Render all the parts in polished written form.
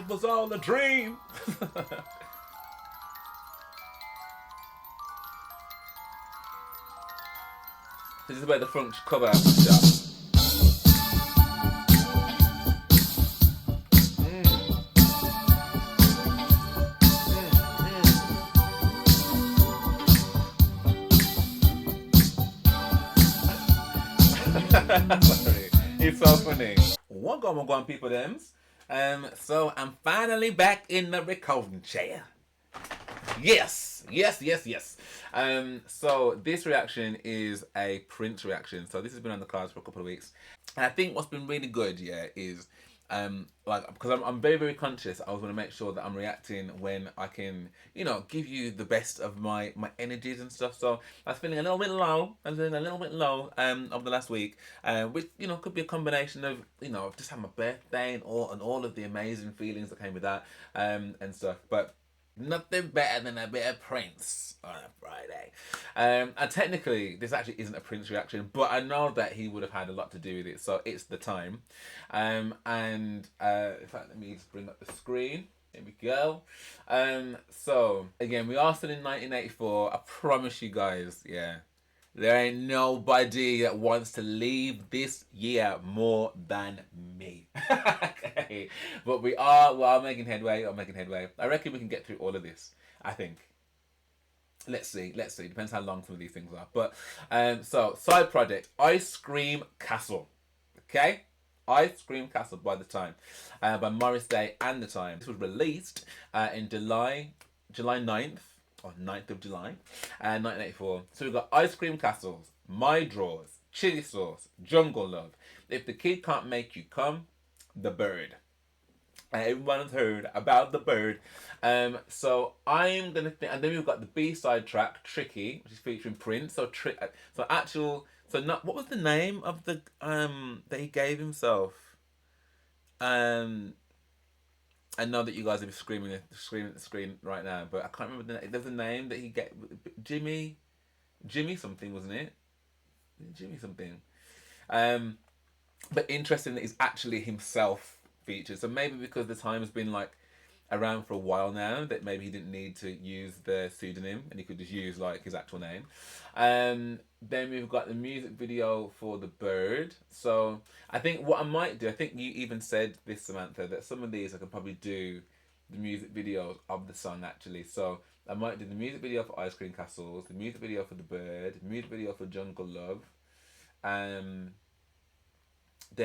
It was all a dream. This is where the front cover shot. It's so funny. What going on, people thems? So I'm finally back in the recording chair. Yes. So this reaction is a Prince reaction. So this has been on the cards for a couple of weeks. And I think what's been really good, is because I'm very, very conscious. I was going to make sure that I'm reacting when I can, give you the best of my energies and stuff. So I was feeling a little bit low. I was feeling a little bit low over the last week, which could be a combination of just had my birthday and all of the amazing feelings that came with that and stuff. But nothing better than a bit of Prince on a Friday. And technically, this actually isn't a Prince reaction, but I know that he would have had a lot to do with it, so it's the time. In fact, let me just bring up the screen. Here we go. So, again, we are still in 1984. I promise you guys, there ain't nobody that wants to leave this year more than me. Okay. But we are making headway. I reckon we can get through all of this. I think. Let's see. Depends how long some of these things are. But so side project, Ice Cream Castle. Okay? Ice Cream Castle by The Time. By Morris Day and The Time. This was released in July 9th. Or 9th of July, 1984. So we've got Ice Cream Castles, My Drawers, Chilli Sauce, Jungle Love, If the Kid Can't Make You Come, The Bird. Everyone has heard about The Bird. So I'm gonna think, and then we've got the B-side track, Tricky, which is featuring Prince. So what was the name of the that he gave himself? I know that you guys are screaming at the screen right now, but I can't remember the name. There's a name that he gave. Jimmy something, wasn't it? Jimmy something. But interesting that he's actually himself featured. So maybe because The Time has been around for a while now, that maybe he didn't need to use the pseudonym and he could just use his actual name. Then we've got the music video for The Bird. So I think what I might do, I think you even said this, Samantha, that some of these I could probably do the music videos of the song actually. So I might do the music video for Ice Cream Castles, the music video for The Bird, the music video for Jungle Love. Then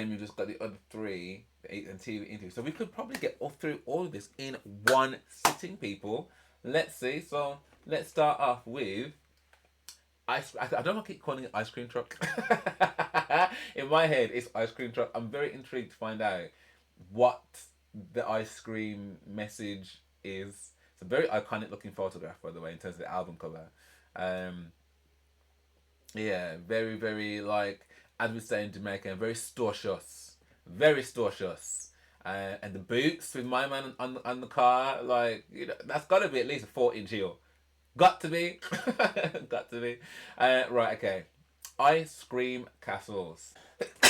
we've just got the other three and TV interviews. So we could probably get through all of this in one sitting, people. Let's see. So let's start off with I don't want to keep calling it Ice Cream Truck. In my head, it's Ice Cream Truck. I'm very intrigued to find out what the ice cream message is. It's a very iconic looking photograph, by the way, in terms of the album cover. Very, very, as we say in Jamaica, very staunchous. Very staunchous. And the boots with my man on the car, that's got to be at least a 4-inch heel. Got to be. Got to be. Right, okay. Ice Cream Castles.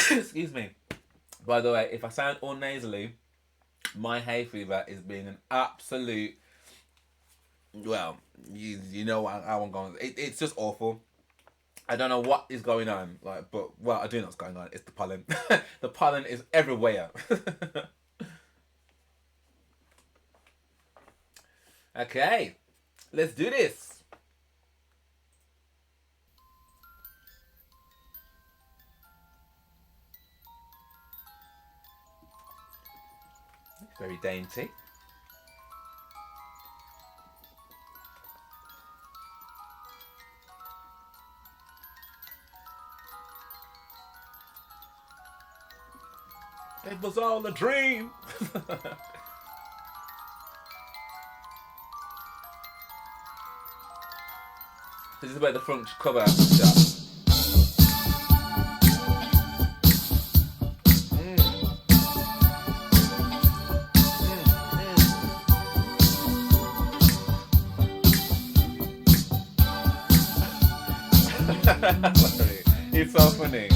Excuse me. By the way, if I sound all nasally, my hay fever is being an absolute... Well, you know how I'm going. It's just awful. I don't know what is going on. I do know what's going on. It's the pollen. The pollen is everywhere. Okay. Let's do this. Very dainty. It was all a dream. This is where the front cover shot. It's so funny.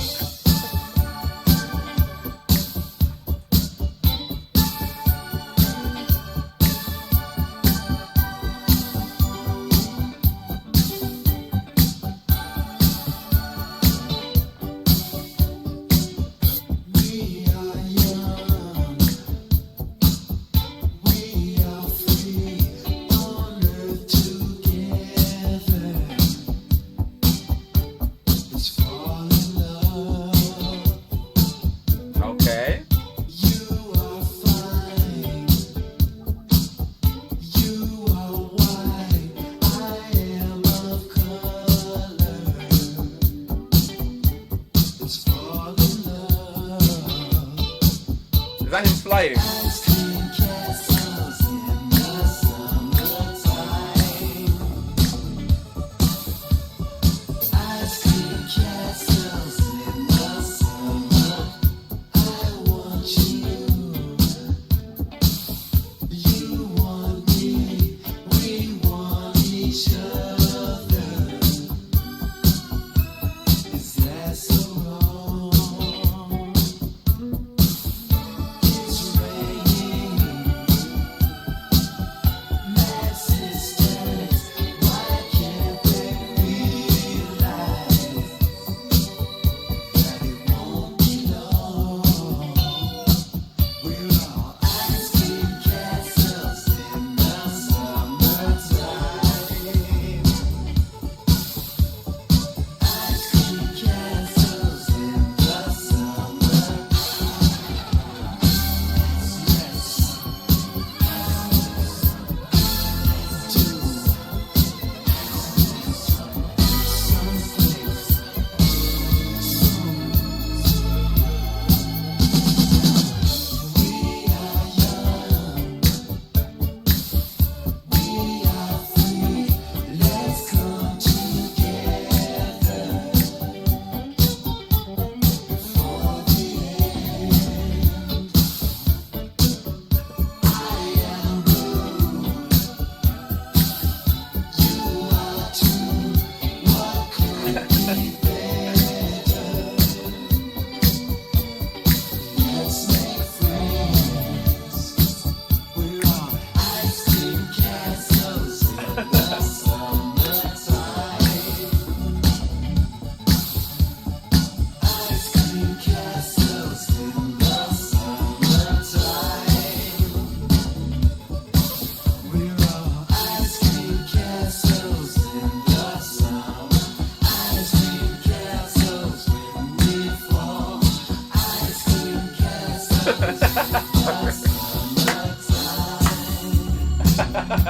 Okay.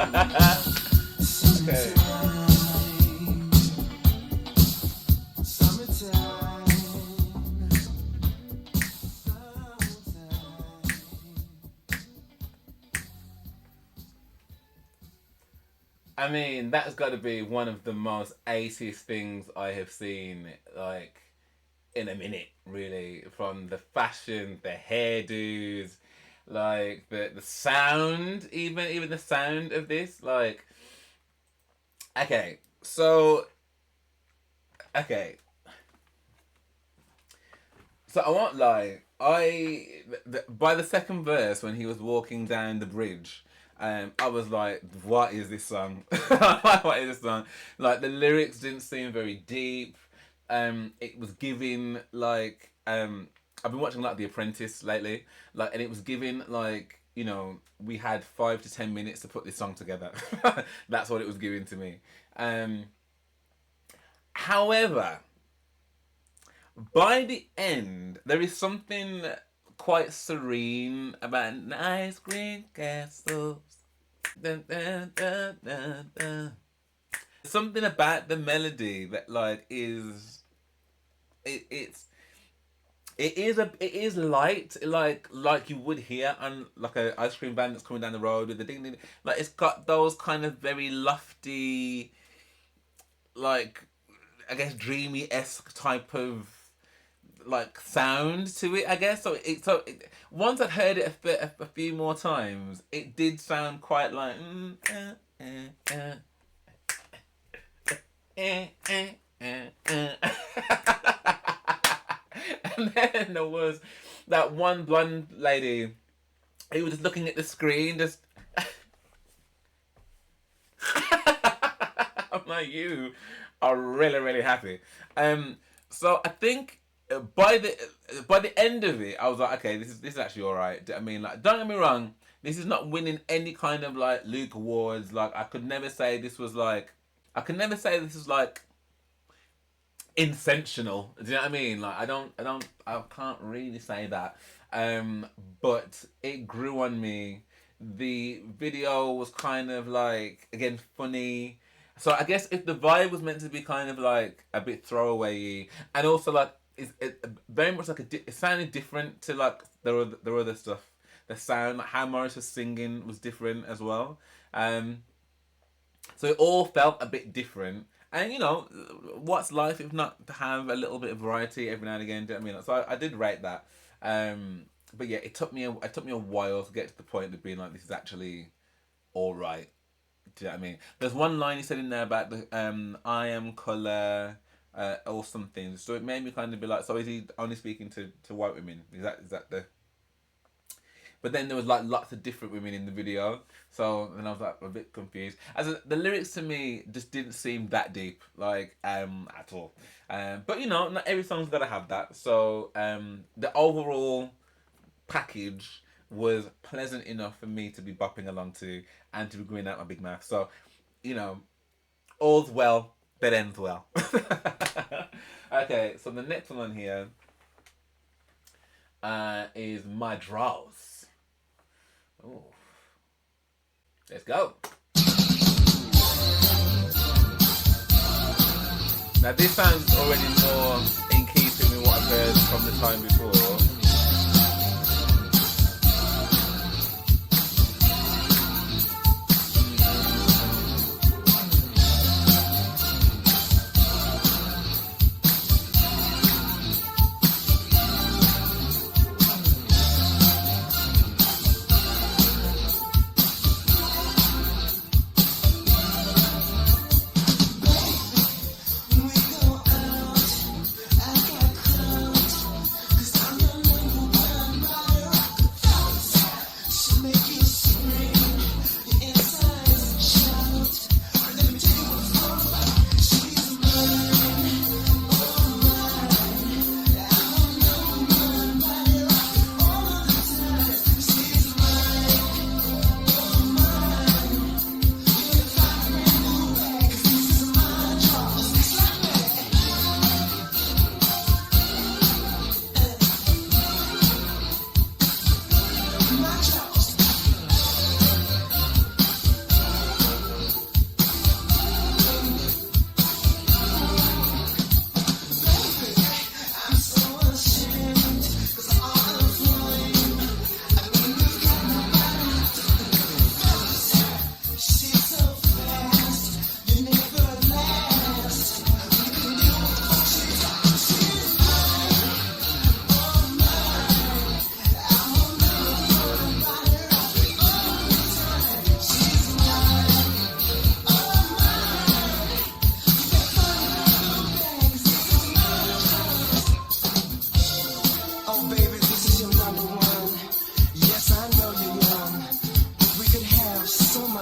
I mean, that's got to be one of the most 80s things I have seen, like, in a minute, really. From the fashion, the hairdos, like, the sound, even the sound of this. Like, okay, so, okay. So I won't lie. By the second verse, when he was walking down the bridge, I was like, "What is this song? What is this song?" Like the lyrics didn't seem very deep. It was giving like I've been watching like The Apprentice lately, like, and it was giving like we had 5 to 10 minutes to put this song together. That's what it was giving to me. However, by the end, there is something quite serene about nice green castles. Dun, dun, dun, dun, dun. Something about the melody that like is it is light, like you would hear on like a ice cream van that's coming down the road with the ding ding. Like it's got those kind of very lofty, like I guess dreamy-esque type of like sound to it, I guess. Once I'd heard it a few more times, it did sound quite like and then there was that one blonde lady who was just looking at the screen, just I'm like, you are really, really happy. So I think by the end of it, I was like, okay, this is actually all right. I mean, like, don't get me wrong, this is not winning any kind of like Luke awards. Like, I could never say this was like intentional. Do you know what I mean? Like, I can't really say that. But it grew on me. The video was kind of like, again, funny. So I guess if the vibe was meant to be kind of like a bit throwaway, and also like it very much like it sounded different to like the other stuff. The sound, like how Morris was singing, was different as well. So it all felt a bit different. And what's life if not to have a little bit of variety every now and again? Do you know what I mean? So I did rate that. But yeah, it took me a while to get to the point of being like, this is actually all right. Do you know what I mean? There's one line he said in there about the I am colour or something. So it made me kind of be like, so is he only speaking to white women? Is that the? But then there was like lots of different women in the video, so then I was like a bit confused. The lyrics to me just didn't seem that deep, like at all. But not every song's gotta have that. So the overall package was pleasant enough for me to be bopping along to and to be grinning out my big mouth. So, all's well that ends well. Okay, so the next one on here is My Draws. Ooh. Let's go. Now this sounds already more in keeping with what I've heard from the time before.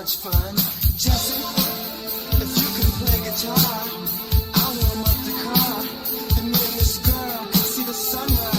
much fun. Jesse, if you can play guitar, I'll warm up the car. And me and this girl can see the sunrise.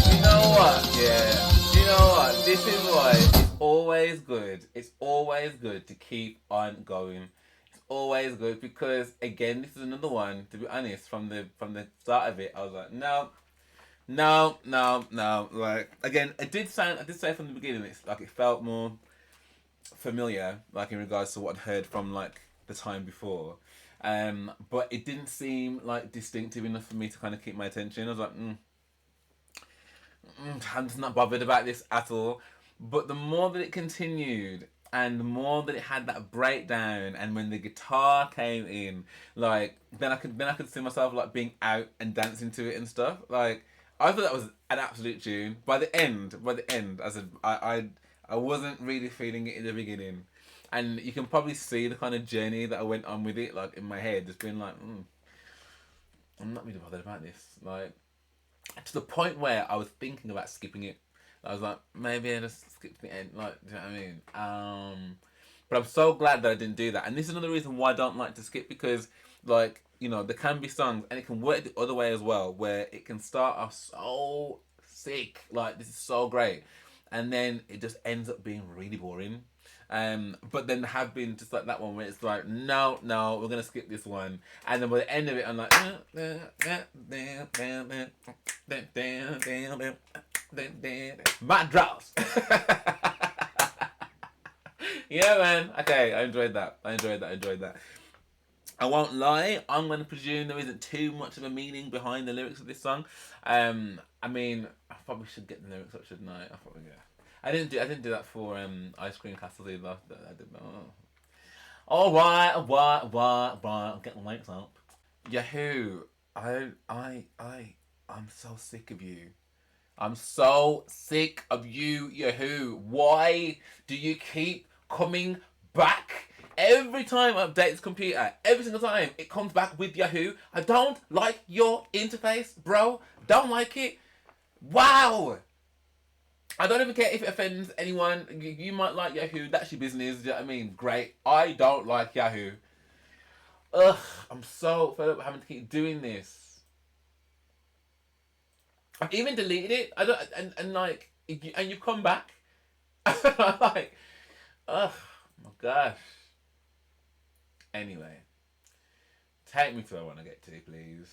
You know what? Yeah. You know what? This is why it's always good. It's always good to keep on going. It's always good because again, this is another one. To be honest, from the start of it, I was like, no, no, no, no. Like again, I did say from the beginning, it's like it felt more familiar, like in regards to what I'd heard from like the time before. But it didn't seem like distinctive enough for me to kind of keep my attention. I was like, I'm just not bothered about this at all. But the more that it continued, and the more that it had that breakdown, and when the guitar came in, like then I could see myself like being out and dancing to it and stuff. Like I thought that was an absolute tune. By the end, I said I wasn't really feeling it in the beginning, and you can probably see the kind of journey that I went on with it, like in my head, just being like, I'm not really bothered about this, like to the point where I was thinking about skipping it. I was like, maybe I just skip the end, like, do you know what I mean? But I'm so glad that I didn't do that. And this is another reason why I don't like to skip, because, like, you know, there can be songs, and it can work the other way as well, where it can start off so sick, like, this is so great, and then it just ends up being really boring. But then there have been just like that one where it's like, no, we're gonna skip this one, and then by the end of it, I'm like, my draws. Yeah, man. Okay, I enjoyed that. I won't lie, I'm going to presume there isn't too much of a meaning behind the lyrics of this song. I mean, I probably should get the lyrics up, shouldn't I? I probably, yeah. I didn't do that for Ice Cream Castle either. I did not. All right, I'm getting the lyrics up. Yahoo! I'm so sick of you. I'm so sick of you, Yahoo! Why do you keep coming back? Every time I update this computer, every single time it comes back with Yahoo. I don't like your interface, bro. Don't like it. Wow. I don't even care if it offends anyone. You might like Yahoo. That's your business. Do you know what I mean? Great. I don't like Yahoo. Ugh, I'm so fed up having to keep doing this. I've even deleted it. I don't, and like, and you come back. I'm like, ugh, my gosh. Anyway, take me to where I want to get to, please.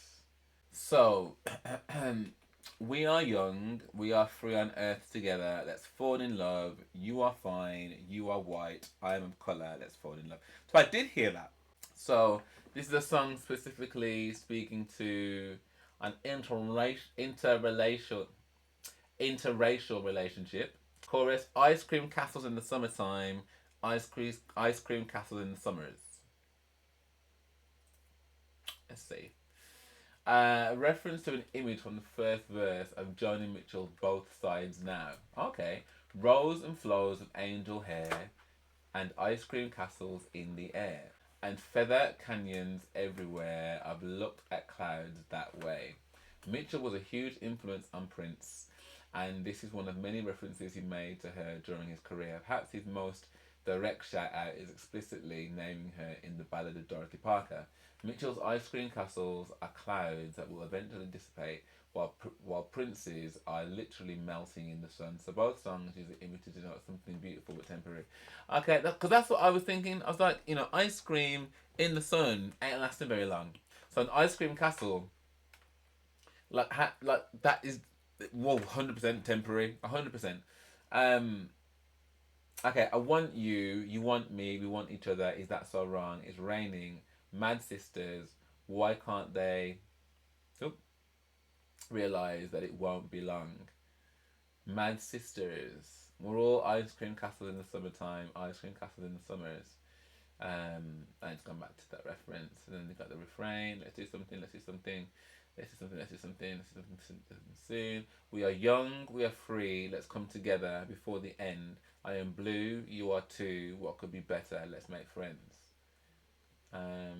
So, we are young, we are free on earth together. Let's fall in love. You are fine, you are white, I am of colour. Let's fall in love. So I did hear that. So this is a song specifically speaking to an interracial relationship. Chorus: ice cream castles in the summertime, ice cream castles in the summers. Let's see. Reference to an image from the first verse of Joni Mitchell's Both Sides Now. Okay. Rows and flows of angel hair and ice cream castles in the air. And feather canyons everywhere. I've looked at clouds that way. Mitchell was a huge influence on Prince, and this is one of many references he made to her during his career. Perhaps his most direct shout out is explicitly naming her in the ballad of Dorothy Parker. Mitchell's ice cream castles are clouds that will eventually dissipate, while Prince's are literally melting in the sun. So both songs use the image to denote something beautiful but temporary. Okay, because that's what I was thinking. I was like, ice cream in the sun ain't lasting very long. So an ice cream castle, like that is, well, 100% temporary, 100%. Um, okay, I want you, you want me, we want each other. Is that so wrong? It's raining. Mad sisters. Why can't they realize that it won't be long? Mad sisters. We're all ice cream castles in the summertime. Ice cream castles in the summers. I just gone back to that reference. And then they got the refrain. Let's do something. Let's do something. Let's do something. Let's do something. Let's do something soon. We are young. We are free. Let's come together before the end. I am blue. You are too. What could be better? Let's make friends. I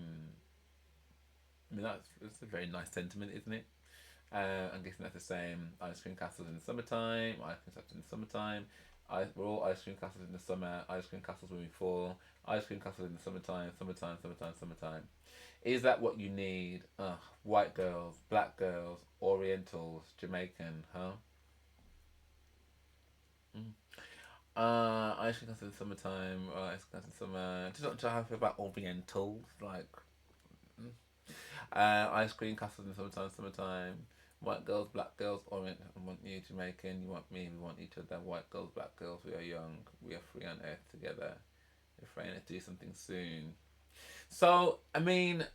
mean, that's a very nice sentiment, isn't it? I'm guessing that's the same. Ice cream castles in the summertime. Ice cream castles in the summertime. We're all ice cream castles in the summer. Ice cream castles when we fall. Ice cream castles in the summertime. Summertime, summertime, summertime. Is that what you need? Ugh, white girls, black girls, Orientals, Jamaican, huh? Ice cream castles in the summertime. Ice cream castles in summer. Just not trying to feel about Orientals, like. Ice cream castles in the summertime. White girls, black girls, orient. I want you, Jamaican. You want me. We want each other. White girls, black girls. We are young. We are free on earth together. We're trying to do something soon. So I mean,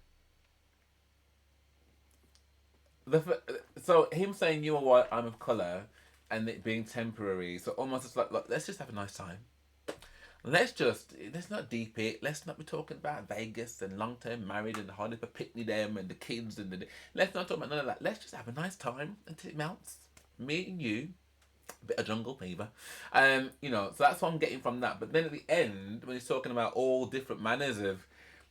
so him saying you are white, I'm of color, and it being temporary. So almost it's like, look, let's just have a nice time. Let's not deep it. Let's not be talking about Vegas and long term married and holiday for picnic them and the kids and the. Let's not talk about none of that. Let's just have a nice time until it melts. Me and you, a bit of jungle fever, so that's what I'm getting from that. But then at the end, when he's talking about all different manners of,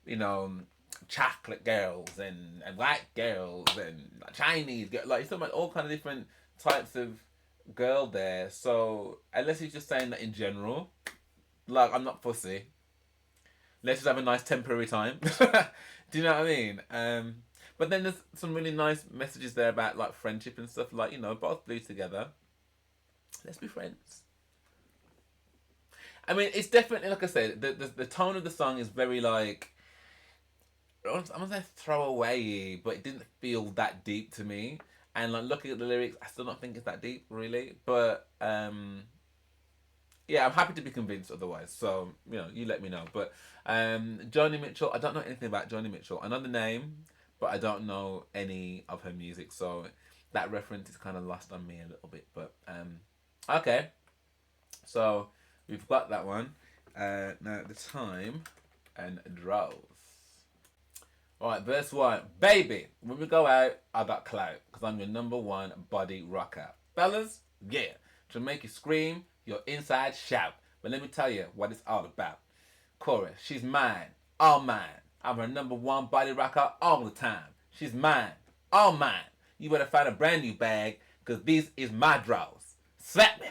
you know, chocolate girls and white girls and Chinese girls, like he's talking about all kind of different types of girl there. So unless he's just saying that in general. Like, I'm not fussy. Let's just have a nice temporary time. Do you know what I mean? But then there's some really nice messages there about like friendship and stuff. Like, both blue together. Let's be friends. I mean, it's definitely, like I said, the tone of the song is very like, I'm gonna say throwaway, but it didn't feel that deep to me. And like looking at the lyrics, I still don't think it's that deep, really. But yeah, I'm happy to be convinced otherwise. So, you let me know. But Joni Mitchell, I don't know anything about Joni Mitchell. I know the name, but I don't know any of her music. So that reference is kind of lost on me a little bit. But okay. So we've got that one. Now the time and draws. Alright, verse 1. Baby, when we go out, I got clout. Because I'm your number one body rocker. Fellas, yeah. To make you scream, your inside shout. But let me tell you what it's all about. Chorus: she's mine, all mine. I'm her number one body rocker all the time. She's mine, all mine. You better find a brand new bag, cause these is my draws. Slap me.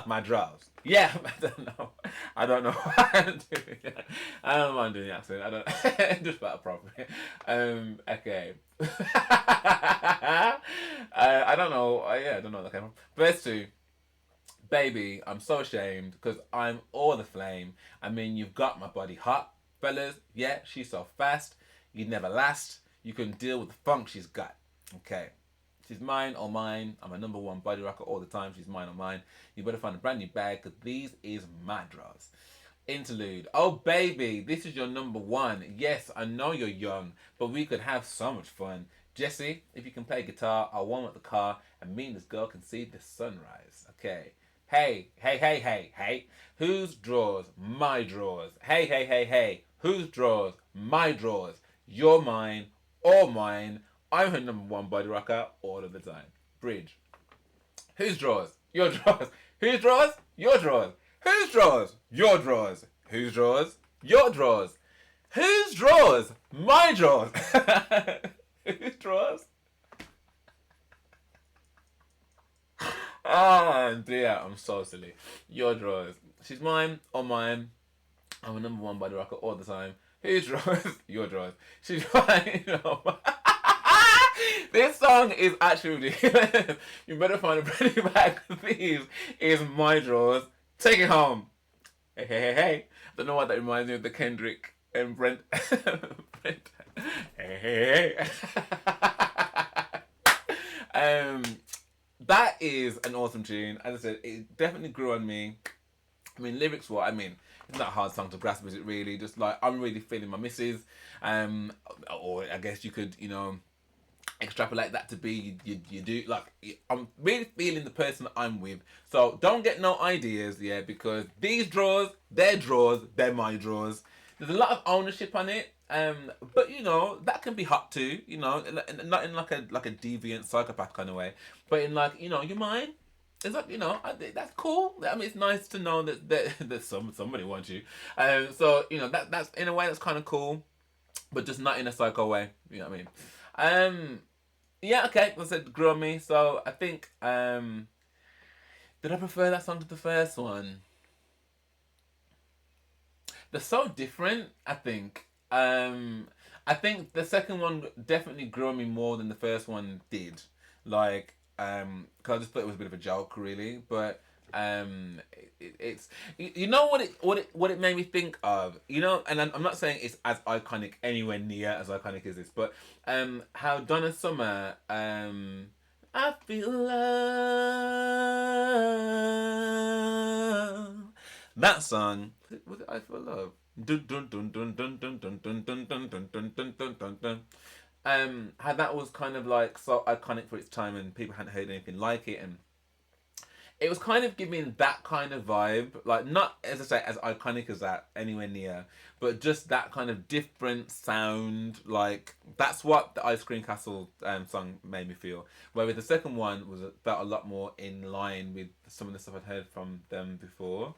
My drawers. Yeah, I don't know. I don't know why I'm doing it. I don't mind doing the accent. I don't. Just about properly. Okay. I don't know. Yeah, I don't know where that came from. Verse 2. Baby, I'm so ashamed because I'm all the flame. I mean, you've got my body hot, fellas. Yeah, she's so fast. You'd never last. You can deal with the funk she's got. Okay. She's mine or mine. I'm a number one body rocker all the time. She's mine or mine. You better find a brand new bag because these is my drawers. Interlude. Oh, baby, this is your number one. Yes, I know you're young, but we could have so much fun. Jesse, if you can play guitar, I'll warm up the car and me and this girl can see the sunrise. Okay. Hey, hey, hey, hey, hey. Whose drawers? My drawers. Hey, hey, hey, hey. Whose drawers? My drawers. You're mine or mine. I'm her number one body rocker all of the time. Bridge. Whose drawers? Your drawers. Whose drawers? Your drawers. Whose drawers? Your drawers. Whose drawers? Your drawers. Whose drawers? My drawers. Whose drawers? Oh dear, I'm so silly. Your drawers. She's mine or mine. I'm a number one body rocker all the time. Whose drawers? Your drawers. She's mine or mine. This song is actually ridiculous. You better find a brand new bag. These is my drawers. Take it home. Hey, hey, hey, hey. I don't know why that reminds me of the Kendrick and Brent. Brent. Hey, hey, hey. That is an awesome tune. As I said, it definitely grew on me. I mean, lyrics, what? I mean, it's not a hard song to grasp, is it really? Just like, I'm really feeling my missus. Or I guess you could, extrapolate that to be you do like I'm really feeling the person that I'm with. So don't get no ideas, yeah, because these drawers, they're my drawers. There's a lot of ownership on it, but that can be hot too, not in like a deviant psychopath kind of way, but in like you're mine. It's like that's cool. I mean, it's nice to know that somebody wants you. So that's in a way that's kind of cool, but just not in a psycho way. You know what I mean? Yeah, okay, I said grew on me, so I think, did I prefer that song to the first one? They're so different, I think. I think the second one definitely grew on me more than the first one did. Like, because I just thought it was a bit of a joke, really, but it's what it made me think of, and I'm not saying it's as iconic, anywhere near as iconic as this, but how Donna Summer, I feel love, that song, was it I Feel Love? Dun, dun, dun, dun, dun, dun, dun, dun, dun, dun, dun, dun, dun, dun, dun, dun. How that was kind of like so iconic for its time and people hadn't heard anything like it, and it was kind of giving that kind of vibe, like not, as I say, as iconic as that, anywhere near, but just that kind of different sound, like, that's what the Ice Cream Castle song made me feel. Whereas the second one felt a lot more in line with some of the stuff I'd heard from them before.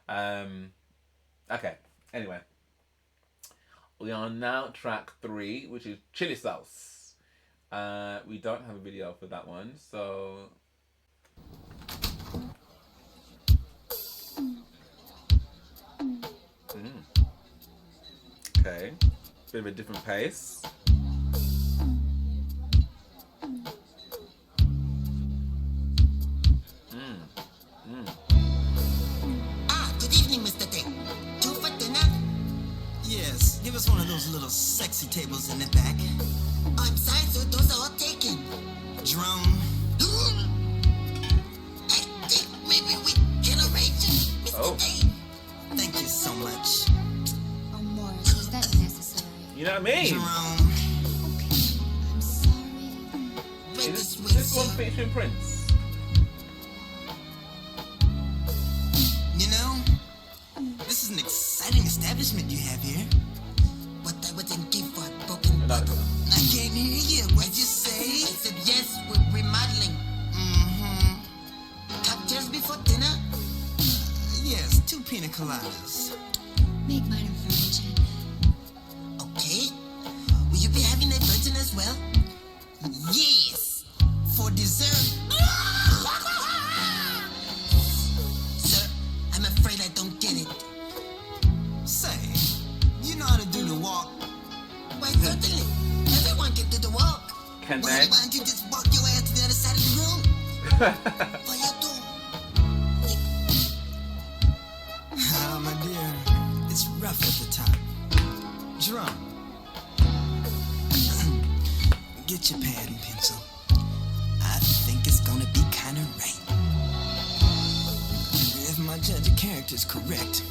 Okay, anyway. We are now track 3, which is Chili Sauce. We don't have a video for that one, so... Okay, bit of a different pace. Good evening, Mr. Dick. Two for dinner? Yes, give us one of those little sexy tables in the back. I'm sorry, sir, those are all taken. Drone. I think maybe we can arrange it, Mr. Dick. Thank you so much. Oh, Morris, was that necessary? You know what I mean? Jerome. Okay, I'm sorry. Right Is this way, this one sir. featuring Prince? You know, this is an exciting establishment you have here. What I wouldn't give for a broken No. bottle. I can't hear you. What'd you say? I said yes, we're remodeling. Mm-hmm. Cocktails before dinner? Yes, 2 pina coladas. Make mine a virgin. Okay. Will you be having a virgin as well? Yes! For dessert. can Why they? don't you just walk your ass to the other side of the room? What you doing? Ah, my dear, it's rough at the top. Drum. Get your pad and pencil. I think it's gonna be kinda right. If my judge of character is correct,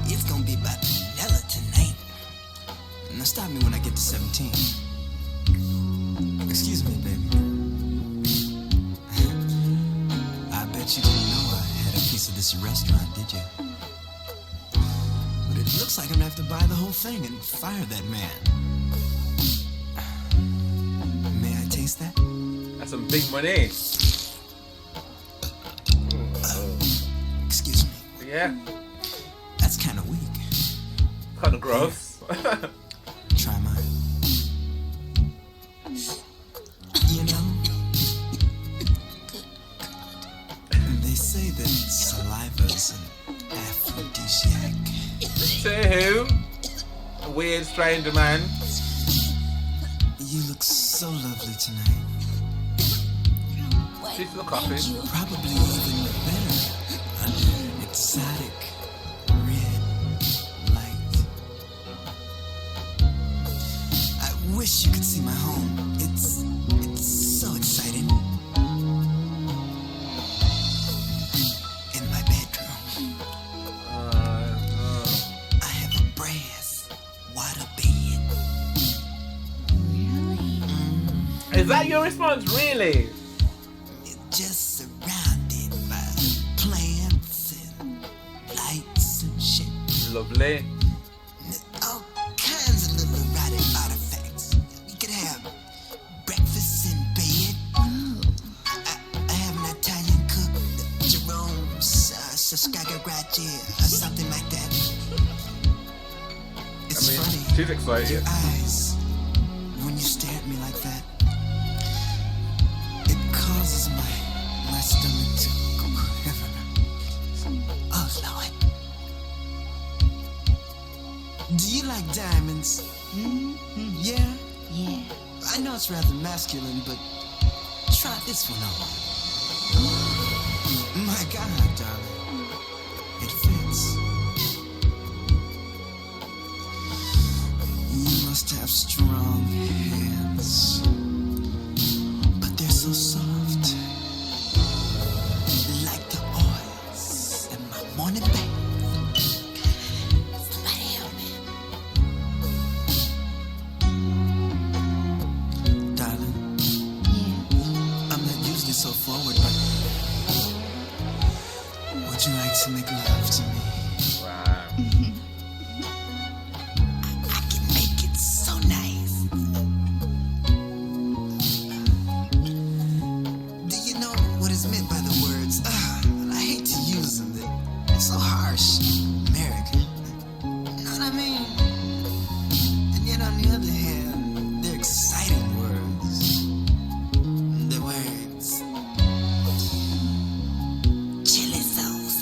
it's gonna be about vanilla tonight. Now stop me when I get to 17. Excuse me, baby. I bet you didn't know I had a piece of this restaurant, did you? But it looks like I'm gonna have to buy the whole thing and fire that man. May I taste that? That's some big money. Excuse me. Yeah, That's kind of weak. kind of gross. Try mine. You know, they say that saliva's an aphrodisiac. Say who? A weird stranger man. You look so lovely tonight. She's the coffee. Probably even better under an exotic red light. I wish you could see my home. It's so exciting. In my bedroom, I have a brass water bed. Is that your response, really? Just surrounded by plants and lights and shit. Lovely. All kinds of little erotic artifacts. You could have breakfast in bed. I have an Italian cook, Jerome's Saskagarachi or something like that. It's funny. She's excited. Your eyes, when you stare at me like that, it causes my stomach to quiver. Oh, Lord. Do you like diamonds? Yeah? Yeah. I know it's rather masculine, but try this one on. My God, darling. It fits. You must have strong hands. But they're so soft. Like the oils in my morning bath. Somebody help me. Darling, Yeah. I'm not usually so forward, but would you like to make love to me? Wow. I can make it so nice. Do you know what is meant by the words? I hate to use them. They're so harsh. American. You know what I mean? And yet on the other hand, they're exciting words. The words chili sauce.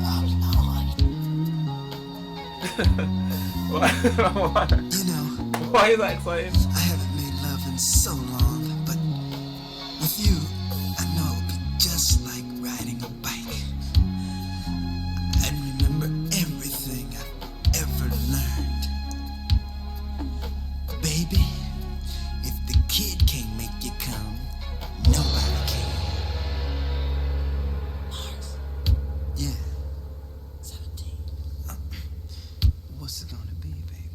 Oh Lord. Why? You know, Why is that exciting? I haven't made love in so long, but with you, I know it would be just like riding a bike. I'd remember everything I've ever learned. Baby, if the kid can't make you come, nobody can. Mars. Yeah. 17. What's it gonna be, baby?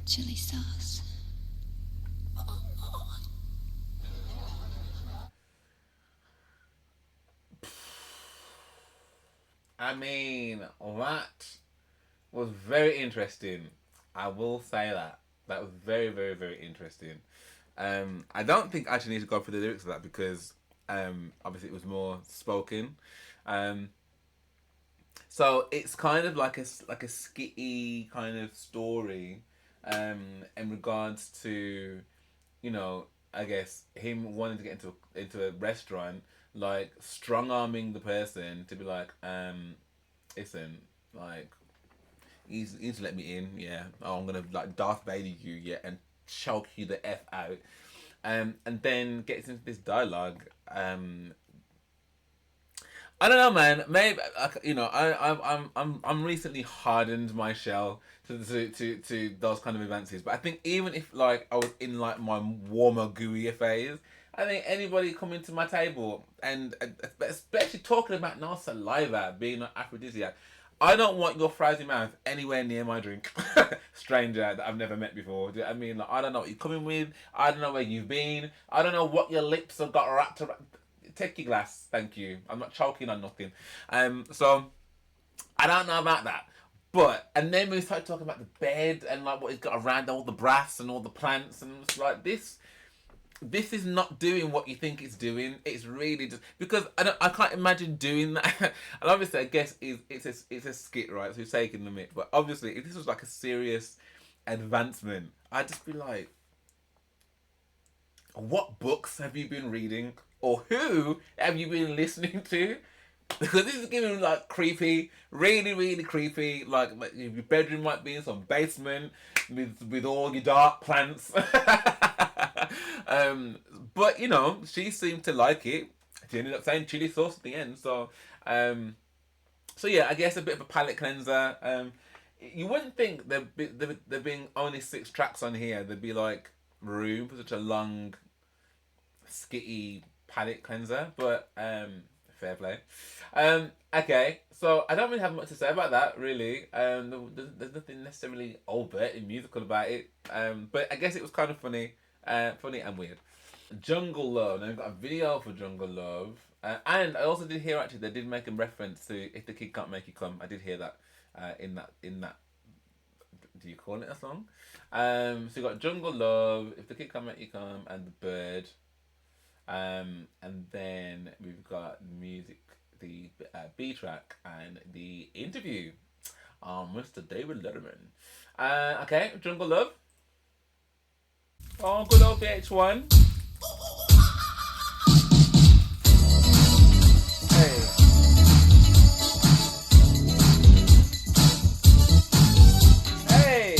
Chili sauce. I mean, that was very interesting. I will say that. That was very, very, very interesting. I don't think I actually need to go through the lyrics of that because obviously it was more spoken. So it's kind of like a skitty kind of story in regards to, you know, I guess him wanting to get into a restaurant, like strong arming the person to be like, listen, like He's let me in, yeah. Oh, I'm gonna like Darth Vader you, yeah, and choke you the f out. And then gets into this dialogue. I don't know, man. Maybe you know, I'm recently hardened my shell to those kind of advances. But I think even if like I was in like my warmer, gooier phase, I think anybody coming to my table and especially talking about no saliva being an aphrodisiac, I don't want your frowsy mouth anywhere near my drink. Stranger that I've never met before. Do you know what I mean? Like, I don't know what you're coming with. I don't know where you've been. I don't know what your lips have got wrapped around. Take your glass, thank you. I'm not choking on nothing. So I don't know about that. But and then we started talking about the bed and like what he's got around all the brass and all the plants, and it's like this is not doing what you think it's doing. It's really just because I can't imagine doing that. And obviously, I guess it's a skit, right? So he's taking the mic. But obviously, if this was like a serious advancement, I'd just be like, what books have you been reading? Or who have you been listening to? Because this is giving like creepy, really, really creepy. Like your bedroom might be in some basement with all your dark plants. But you know, she seemed to like it. She ended up saying chili sauce at the end. So yeah, I guess a bit of a palate cleanser. You wouldn't think there being only 6 tracks on here, there'd be like room for such a long, skitty palate cleanser, but fair play. Okay, so I don't really have much to say about that, really. There's nothing necessarily overt and musical about it, but I guess it was kind of funny and weird. Jungle Love. Now we've got a video for Jungle Love, and I also did hear actually they did make a reference to If the Kid Can't Make You Come. I did hear that in that. Do you call it a song? So you got Jungle Love, If the Kid Can't Make You Come, and The Bird. And then we've got music, the B track, and the interview on Mr. David Letterman. Okay, Jungle Love. Oh, good old VH1. Hey. Hey.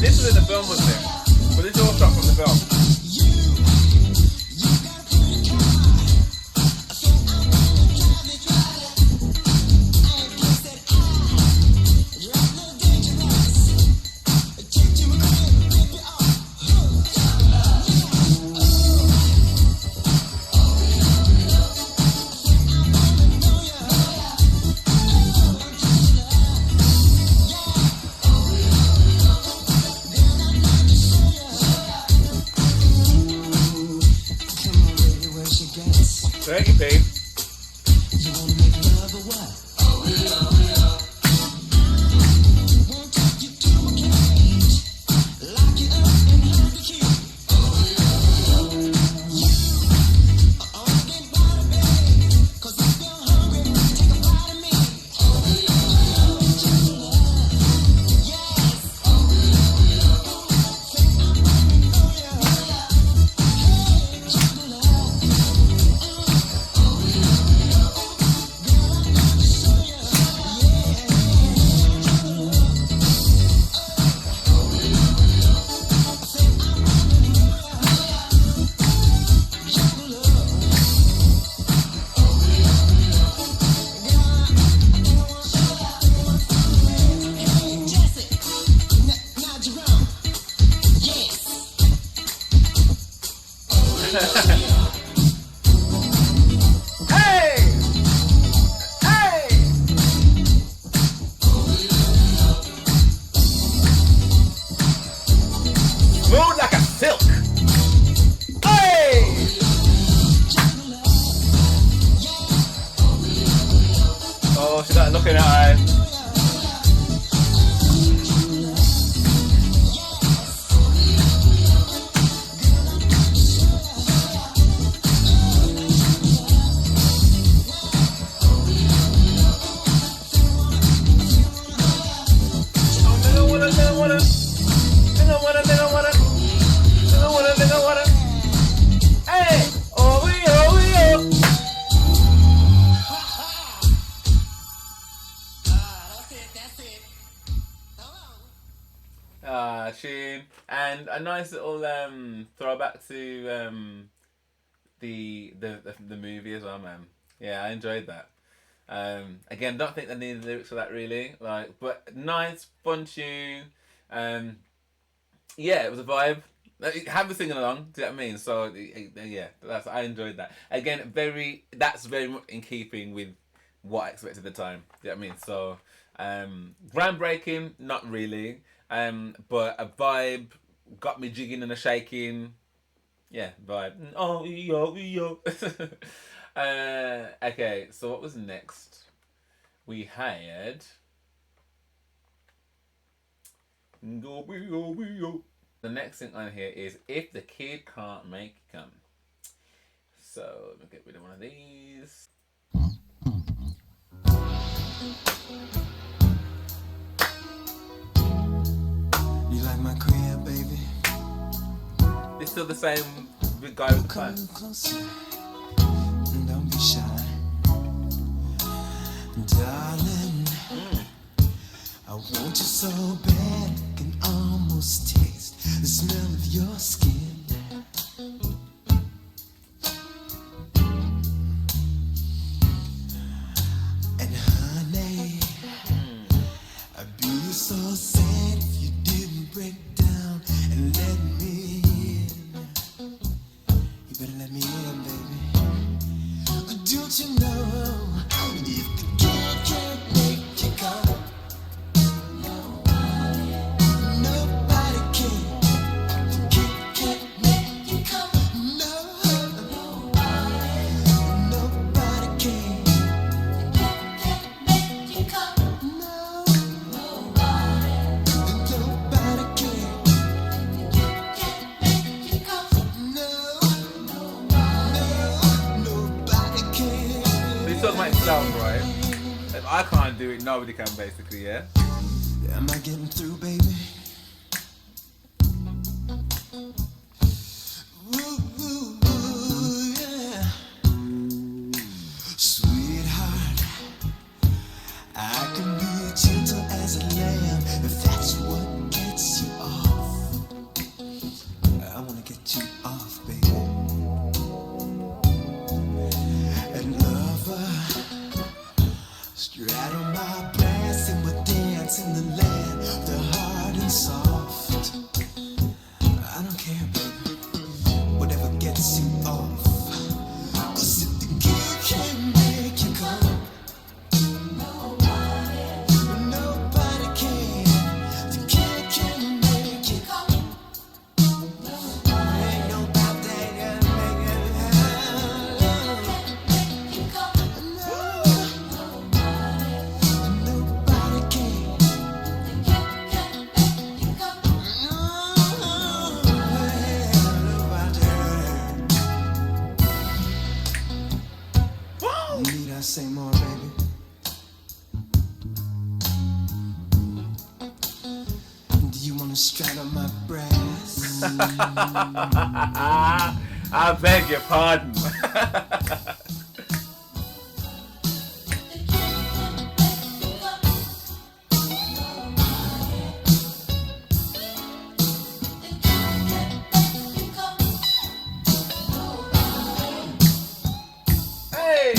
This was in the film, wasn't it? But this is all shot from the film. Thank you, babe. You wanna make love or what? Won't take you to a cage, lock you up and have the key. You are all getting by the bed, 'cause if you're hungry, take a bite of me. Just love, yes. Think I'm running for you. Hey, just love. Girl, I love you so. in her eye. Tune and a nice little throwback to the movie as well, man. Yeah, I enjoyed that. Again, don't think they need the lyrics for that really, like, but nice, fun tune. Yeah, it was a vibe. Have a singing along. Do you know what I mean? So yeah, I enjoyed that. Again, that's very much in keeping with what I expected at the time. Do you know what I mean? So groundbreaking, not really. But a vibe, got me jigging and a shaking. Yeah, vibe. Oh yo. Okay, so what was next? We had the next thing on here is If the Kid Can't Make You Come. So let me get rid of one of these. You like my crib, baby? It's still the same guy with the Come plan. closer and don't be shy, darling. I want you so bad, I can almost taste the smell of your skin. And honey, I'd be so sad if you didn't break down and let me in. You better let me in, baby. Don't you know, if the kid can't make you come, nobody can. The kid can't make you come, no, nobody can. So he's talking about himself, right? If I can't do it, nobody can, basically, yeah? Am I getting through, baby? Ooh, yeah. Sweetheart, I can be gentle as a lamb if that's what gets you off. I wanna get you off, baby. And lover, straddle my breast and we'll dance in the land of the hard and soft. I don't care, baby, whatever gets you off. 'Cause if the kid can't make you come, nobody can. The kid can't make you come. Ain't nobody can make it happen. Nobody can. Need I say more, baby? Do you wanna straddle my breast? I beg your pardon. Hey!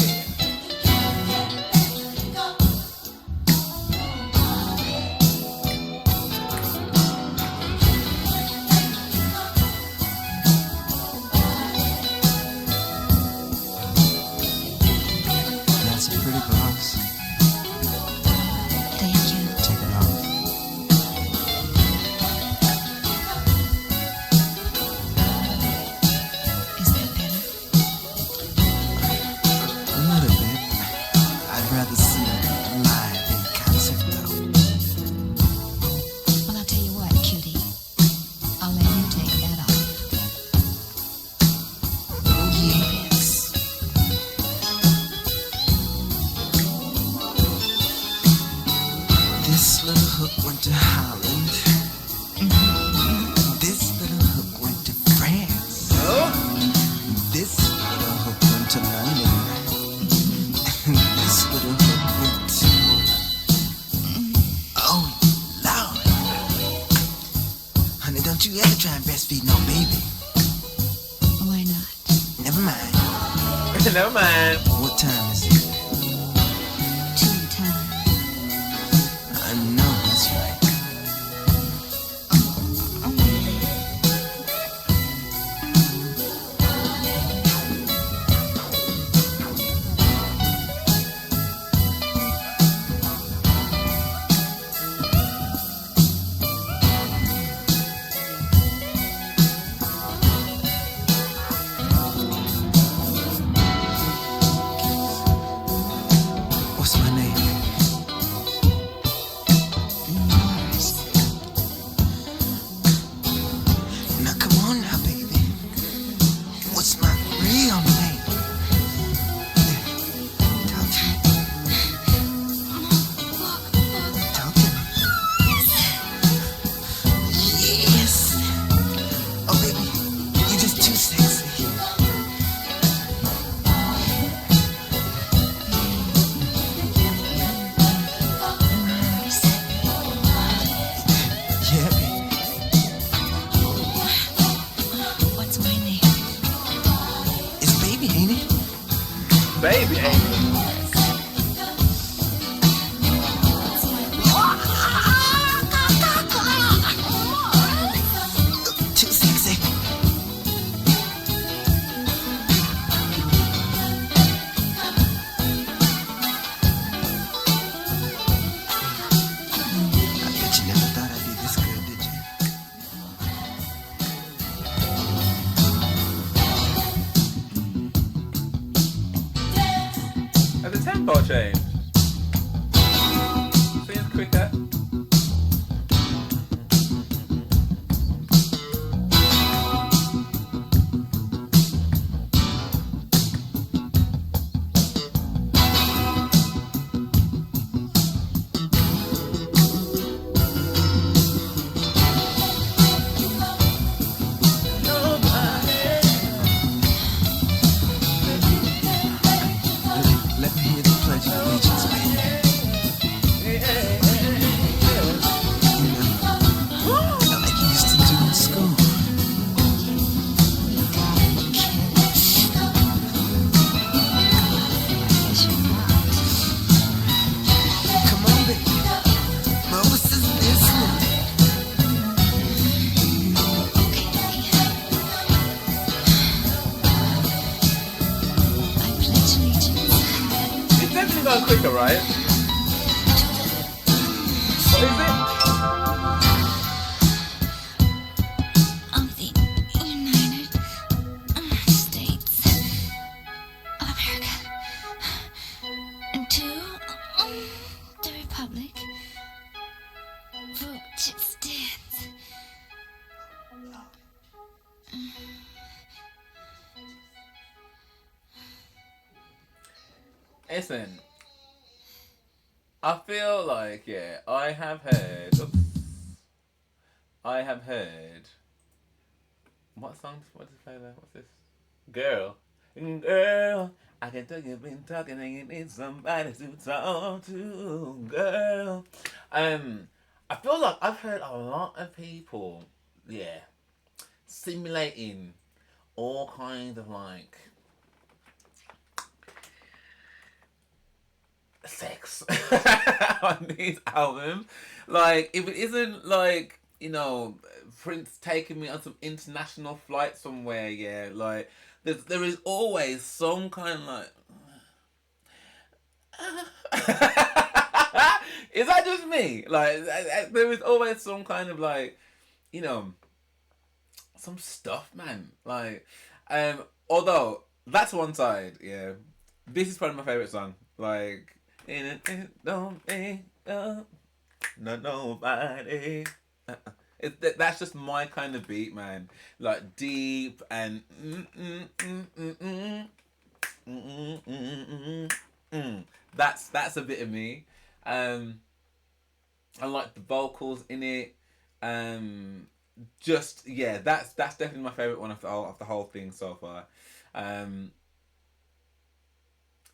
you ever try and breastfeed no baby? Why not? Never mind. Never mind. What time is it? Tea time. I know that's right. What's my name? Mars. Now come on now, baby. What's my real name? Talk to me. Talk to me. Yes. Oh, baby, you're just too sexy. Mars. Yeah, baby. What's my name? It's baby, ain't it? Baby, ain't Too sexy. I bet you never thought I'd be this good, did you? Has the tempo changed? Seems quicker. Let me hear the Pledge of Allegiance, baby. Like you used to do in school. Come on, baby. Moses is listening. I pledge allegiance It's definitely going quicker, right? What is it? of the United States of America and to the republic for which it stands. Listen, I feel like, yeah, I have heard. Oops, I have heard. What song? What does it play there? What's this? Girl. Girl, I can tell you've been talking and you need somebody to talk to. Girl. I feel like I've heard a lot of people, yeah, simulating all kinds of like sex on these albums. Like, if it isn't like, Prince taking me on some international flight somewhere, yeah, like there is always some kind of like is that just me? Like there is always some kind of like, some stuff, man. Like, although that's one side, yeah. This is probably my favorite song. Like, don't be no nobody. That's just my kind of beat, man. Like deep and that's a bit of me. I like the vocals in it. Just yeah, that's definitely my favorite one of the whole thing so far.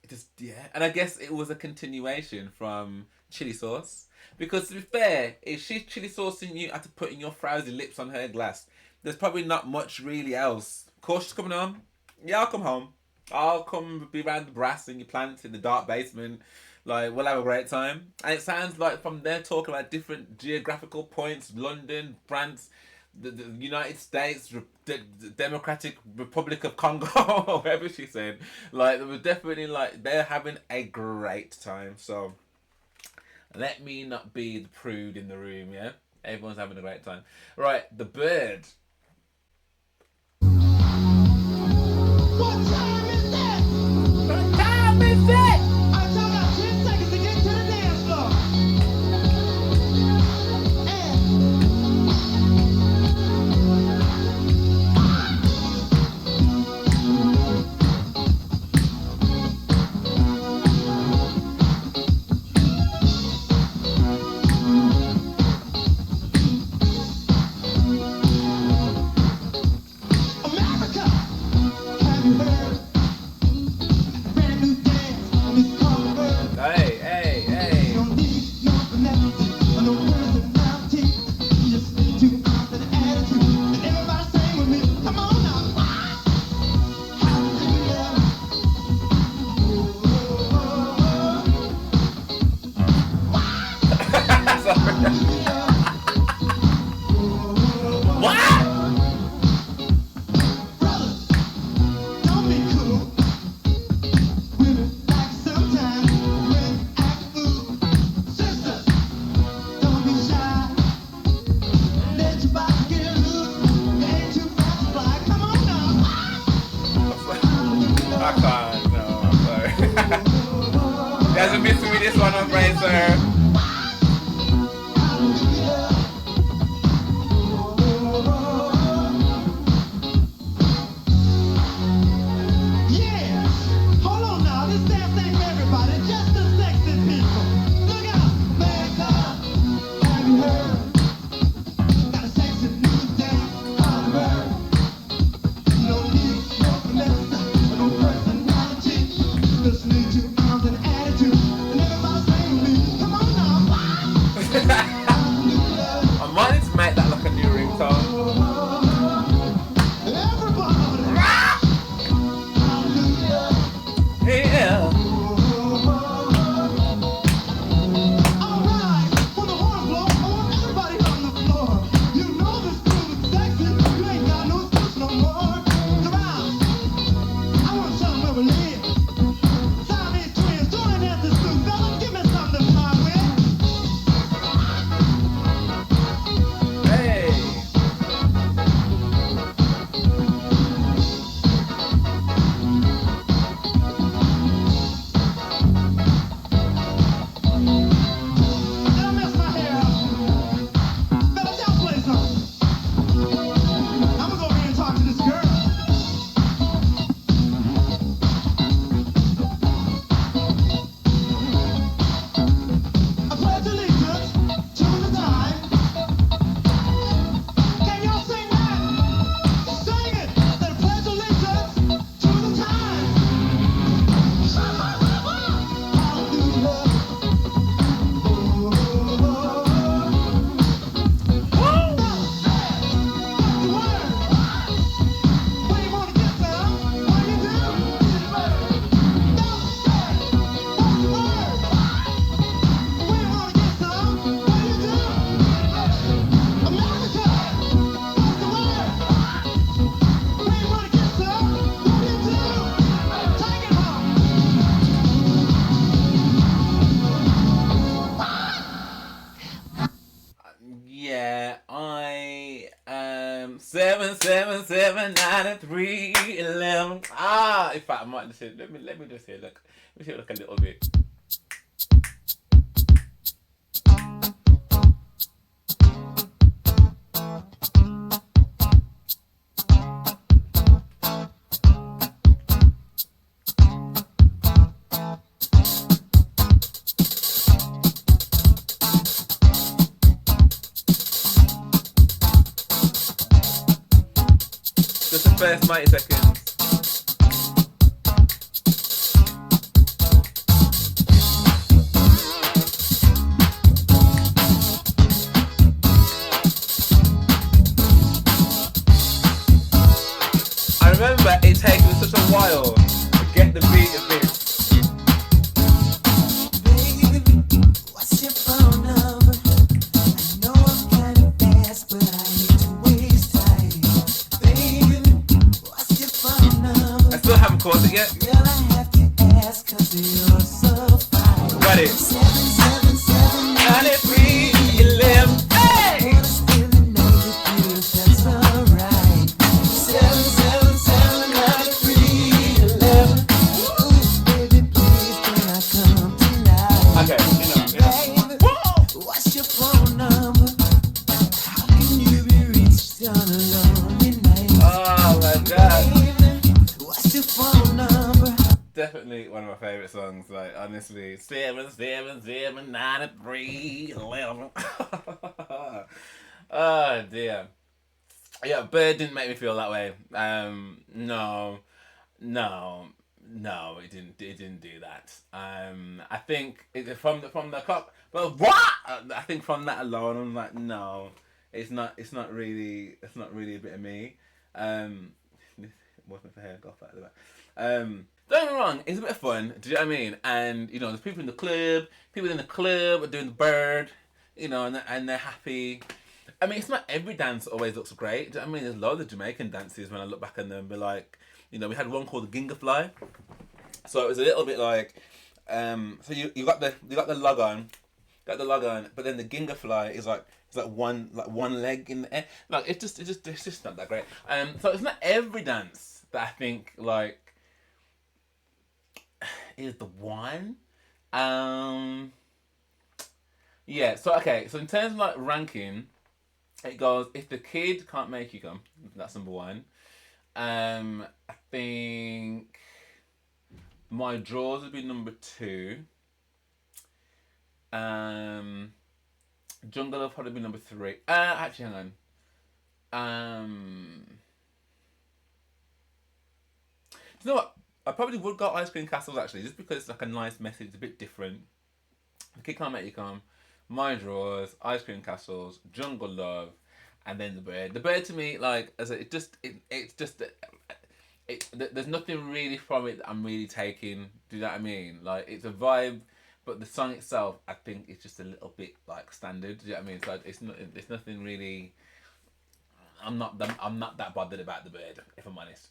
just yeah, and I guess it was a continuation from chili sauce. Because to be fair, if she's chili saucing you after putting your frowsy lips on her glass, there's probably not much really else. Of course, she's coming home. Yeah, I'll come home. I'll come be around the brass and your plants in the dark basement. Like, we'll have a great time. And it sounds like from there talking about different geographical points, London, France, the United States, the Democratic Republic of Congo, or whatever she said. Like, they were definitely like, they're having a great time. So, let me not be the prude in the room, yeah? Everyone's having a great time. Right, the bird. What time is that? What time is it? I y'all got 10 seconds to get to the dance floor. America, have you heard? Brand new dance, and it's called the bird. Hey, hey, hey. Don't need no finesse or no personality. You just need to opt an attitude. And everybody sing with me. Come on now. Hallelujah. What? Brothers, don't be cool. Women like sometimes when act fool. Sisters, don't be shy. Let your body get loose. You ain't too fast to fly. Come on now. I can't, no, I'm sorry. There's a mystery with this one, I'm afraid, sir. Yeah! Hold on now, this dance ain't for everybody, just the sexy people. Look out, America, have you heard? Got a sexy new dance called the bird. No need, no finesse, no personality. Just need two arms and attitude. And everybody sing with me. Come on now. I might need to make that like a new ringtone. Everybody. Hallelujah. Yeah. Alright, when the horn blows, I want everybody on the floor. You know this groove is sexy, you ain't got no excuse no more. Come on, I want to show 'em where we live. Siamese twins, join us this too, fellas, give me something to fly with. Hey. Did I mess my hair up? Fellas, y'all play something. I'm gonna go over here and talk to this girl. I pledge allegiance to the flag. Can y'all sing that? Sing it! That I pledge allegiance to the flag. Hallelujah. What's the word? When you wanna get some, what do you do? Don't say, what's the word? When you wanna get some, what do you do? America, what's the word? When you wanna get some, what do you do? Take it home. Yeah, I 7779311. In fact, I might just say. Let me just hear. Look, let me hear like a little bit. Just the first 90 seconds. Everybody. 9311. Hey! Okay, What's your phone number? How can you be reached on a lonely night? Oh my god. What's your phone number? Definitely one of my favorite songs. Like honestly, 7779311. Oh dear. Yeah, Bird didn't make me feel that way. No, it didn't. It didn't do that. I think from the cop. Well, what? I think from that alone, I'm like, no, it's not. It's not really. It's not really a bit of me. Wasn't for hair. Got back to that. Don't get me wrong, it's a bit of fun. Do you know what I mean? And you know, there's people in the club. People in the club are doing the bird. You know, and they're happy. I mean, it's not every dance always looks great. Do you know what I mean? There's loads of Jamaican dances when I look back on them. But like, you know, we had one called the Ginga Fly. So it was a little bit like, so you got the lug on, but then the Ginga Fly is like one leg in the air. Like it's just not that great. So it's not every dance that I think like is the one. Yeah. So okay. So in terms of like ranking, it goes if the kid can't make you come. That's number one. I think my draws would be number 2. Jungle will probably be number 3. Actually, hang on. You know what? I probably would go Ice Cream Castles actually, just because it's like a nice message, it's a bit different. The Kid Can't Make You Come, My Drawers, Ice Cream Castles, Jungle Love, and then the Bird. The Bird to me, like, as a, it's just. There's nothing really from it that I'm really taking. Do you know what I mean? Like it's a vibe, but the song itself, I think, is just a little bit like standard. Do you know what I mean? So it's nothing really. I'm not that bothered about the Bird, if I'm honest.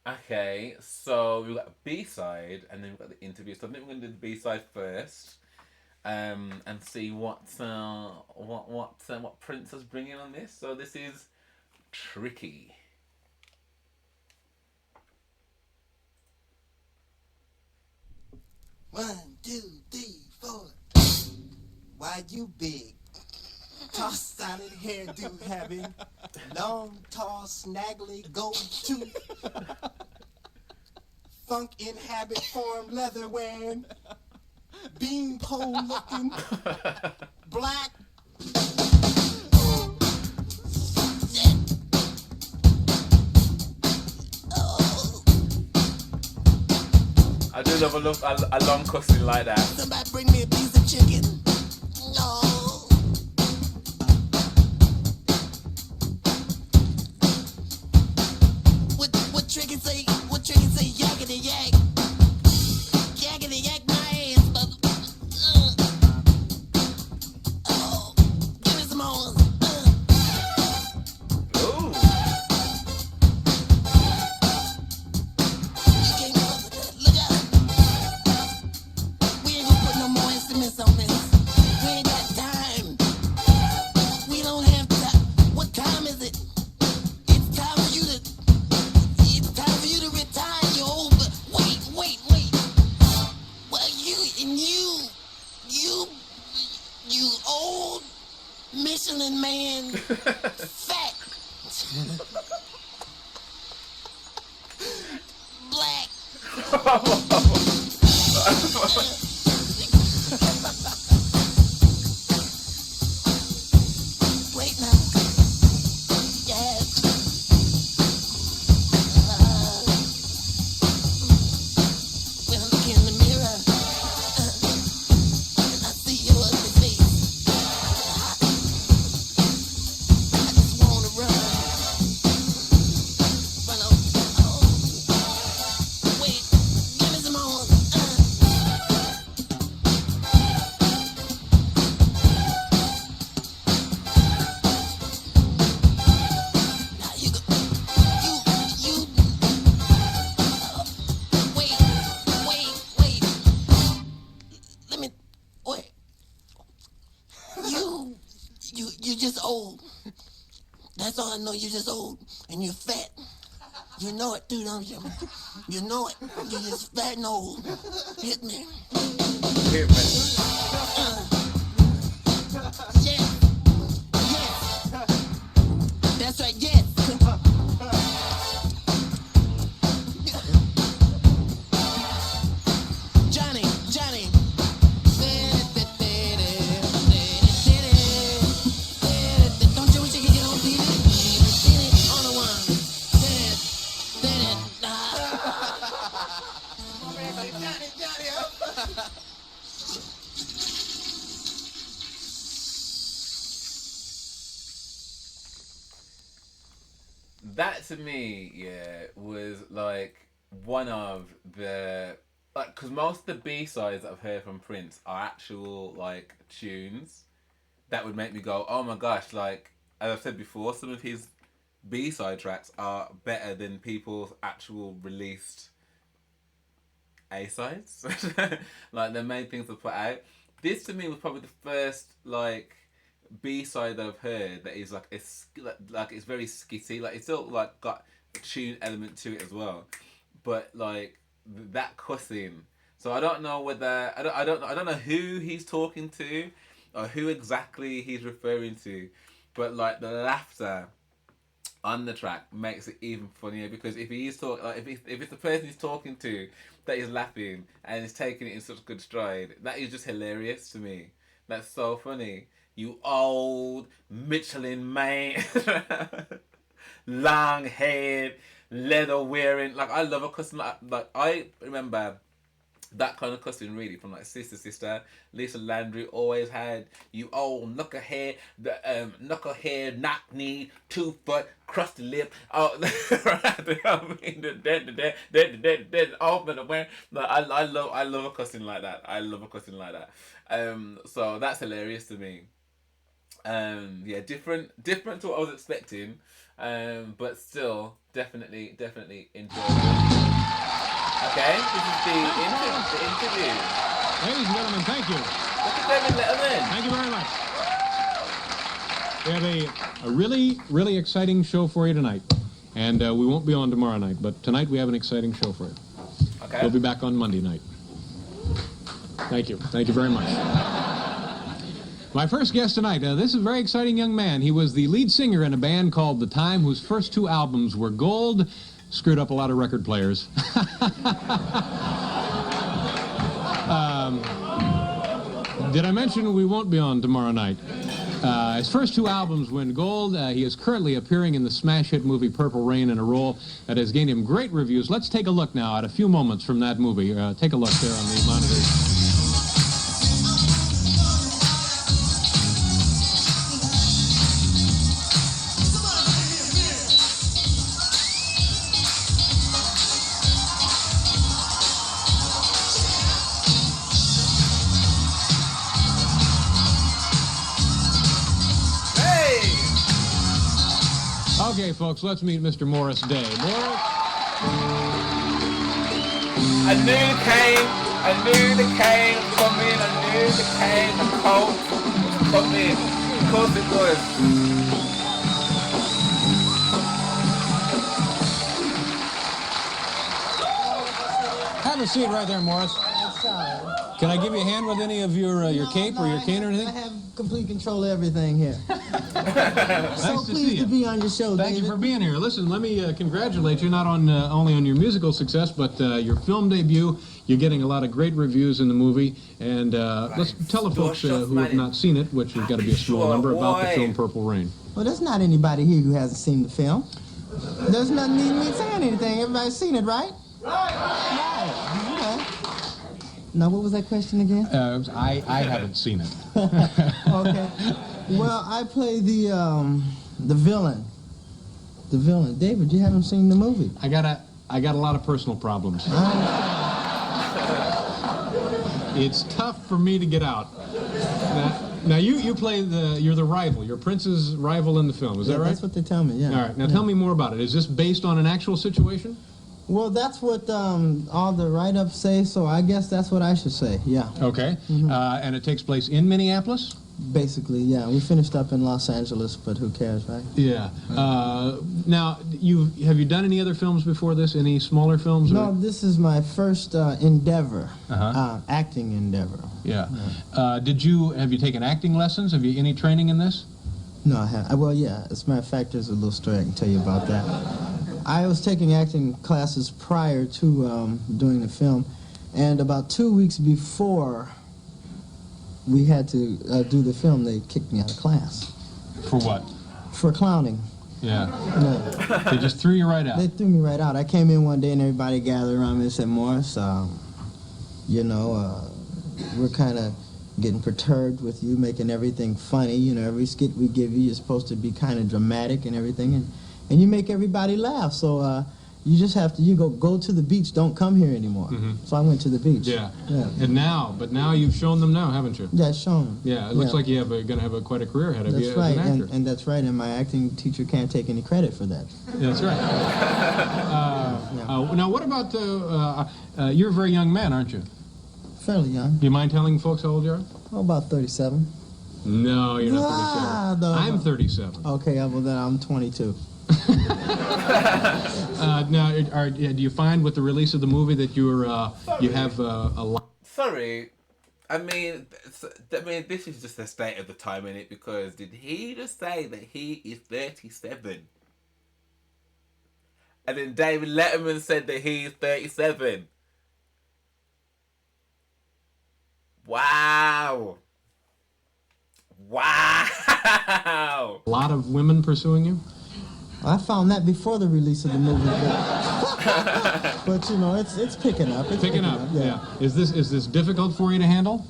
Okay, so we've got a B-side and then we've got the interview. So I think we're gonna do the B-side first, and see what Prince is bringing on this. So this is Tricky. One, two, three, four. Why you big? Toss solid hairdo having, long, tall, snaggly, gold tooth, funk in habit form, leather wearing, beanpole looking, black. I do love a long cussing like that. Somebody bring me a piece of chicken. No. What Tricky say? What Tricky say? Yakety yak. Yakety yak my ass, mother. Oh, give me some more. Ooh. You can't fuck with that. Look out. We ain't gonna put no more instruments on this. We ain't got time. We don't have time. What time is it? It's time for you to. It's time for you to retire. You're old. But wait. Well, you old Michelin man, fat, black. Wait now. Yes. When I look in the mirror, and I see your ugly face, I just wanna run on. Oh, wait, give me some more. just old. That's all I know. You're just old and you're fat. You know it too, don't you? You know it. You're just fat and old. Hit me. Hit me. Yes. Yes. That's right. Yes. Johnny. Johnny. Don't you wish you could get on TV? On the one. That to me, yeah, was like one of the like because most of the B sides I've heard from Prince are actual like tunes that would make me go, oh my gosh! Like as I've said before, some of his B side tracks are better than people's actual released A sides. Like the main things to put out. This to me was probably the first like B side that I've heard that is like it's very skitty. Like it's still like got a tune element to it as well, but like that cussing. So I don't know whether I don't know who he's talking to, or who exactly he's referring to, but like the laughter on the track makes it even funnier because if he is talking, like if it's the person he's talking to that is laughing and is taking it in such good stride, that is just hilarious to me. That's so funny. You old Michelin man, long head, leather wearing. Like I love a cussing. Like I remember that kind of cussing really from like Sister Lisa Landry always had you old knucklehead, the knucklehead, knock knee, 2 foot, crusty lip. Oh, I mean the off and away. I love a cussing like that. I love a cussing like that. So that's hilarious to me. Yeah, different to what I was expecting, but still definitely enjoyable. Okay, this is the interview. Ladies and gentlemen, thank you. Look at David Letterman. Thank you very much. We have a really, really exciting show for you tonight. And we won't be on tomorrow night, but tonight we have an exciting show for you. Okay. We'll be back on Monday night. Thank you. Thank you very much. My first guest tonight, this is a very exciting young man. He was the lead singer in a band called The Time, whose first 2 albums were gold. Screwed up a lot of record players. Did I mention we won't be on tomorrow night? His first 2 albums went gold. He is currently appearing in the smash hit movie Purple Rain in a role that has gained him great reviews. Let's take a look now at a few moments from that movie. Take a look there on the monitor. Okay, folks, let's meet Mr. Morris Day. Morris? I knew the cane was coming. I knew the cane, the cold was coming. Of course it was. Have a seat right there, Morris. Sorry. Can I give you a hand with any of your cape or your cane or anything? I have complete control of everything here. Nice So to see pleased you. to be on your show, Thank David. you for being here. Listen, let me congratulate you not on only on your musical success, but your film debut. You're getting a lot of great reviews in the movie, and let's tell the folks who have not seen it, which has got to be a small number, about the film Purple Rain. Well, there's not anybody here who hasn't seen the film. There's nothing need me saying anything. Everybody's seen it, right? Right. Okay. Now, what was that question again? I haven't seen it. Okay. Well, I play the villain. The villain. David, you haven't seen the movie. I got a lot of personal problems. It's tough for me to get out. Now you play you're the rival. You're Prince's rival in the film. Is that right? That's what they tell me, yeah. All right. Now tell me more about it. Is this based on an actual situation? Well, that's what all the write-ups say, so I guess that's what I should say, yeah. Okay. And it takes place in Minneapolis? Basically, yeah. We finished up in Los Angeles, but who cares, right? Yeah. Now, have you done any other films before this? Any smaller films? No, this is my first endeavor, Uh-huh. acting endeavor. Yeah. Have you taken acting lessons? Have you any training in this? No, I haven't. Well, yeah. As a matter of fact, there's a little story I can tell you about that. I was taking acting classes prior to doing the film, and about 2 weeks before we had to do the film, they kicked me out of class. For what? For clowning. Yeah. No. They just threw you right out. They threw me right out. I came in one day and everybody gathered around me and said, Morris, we're kind of getting perturbed with you making everything funny. You know, every skit we give you, you're supposed to be kind of dramatic and everything, and you make everybody laugh. So you just have to, go to the beach, don't come here anymore. Mm-hmm. So I went to the beach. Yeah. Yeah. And now you've shown them now, haven't you? Yeah, it's shown. Yeah, it looks like you're going to have quite a career ahead of That's you right, as an actor. and that's right, and my acting teacher can't take any credit for that. That's right. Now, what about, you're a very young man, aren't you? Fairly young. Do you mind telling folks how old you are? Oh, about 37. No, you're not 37. No. I'm 37. Okay, well then I'm 22. Now, do you find with the release of the movie that you have a lot? Sorry. I mean, this is just the state of the time, innit? Because did he just say that he is 37? And then David Letterman said that he's 37. Wow. Wow. A lot of women pursuing you? I found that before the release of the movie, but it's picking up. It's Picking up, yeah. yeah. Is this difficult for you to handle?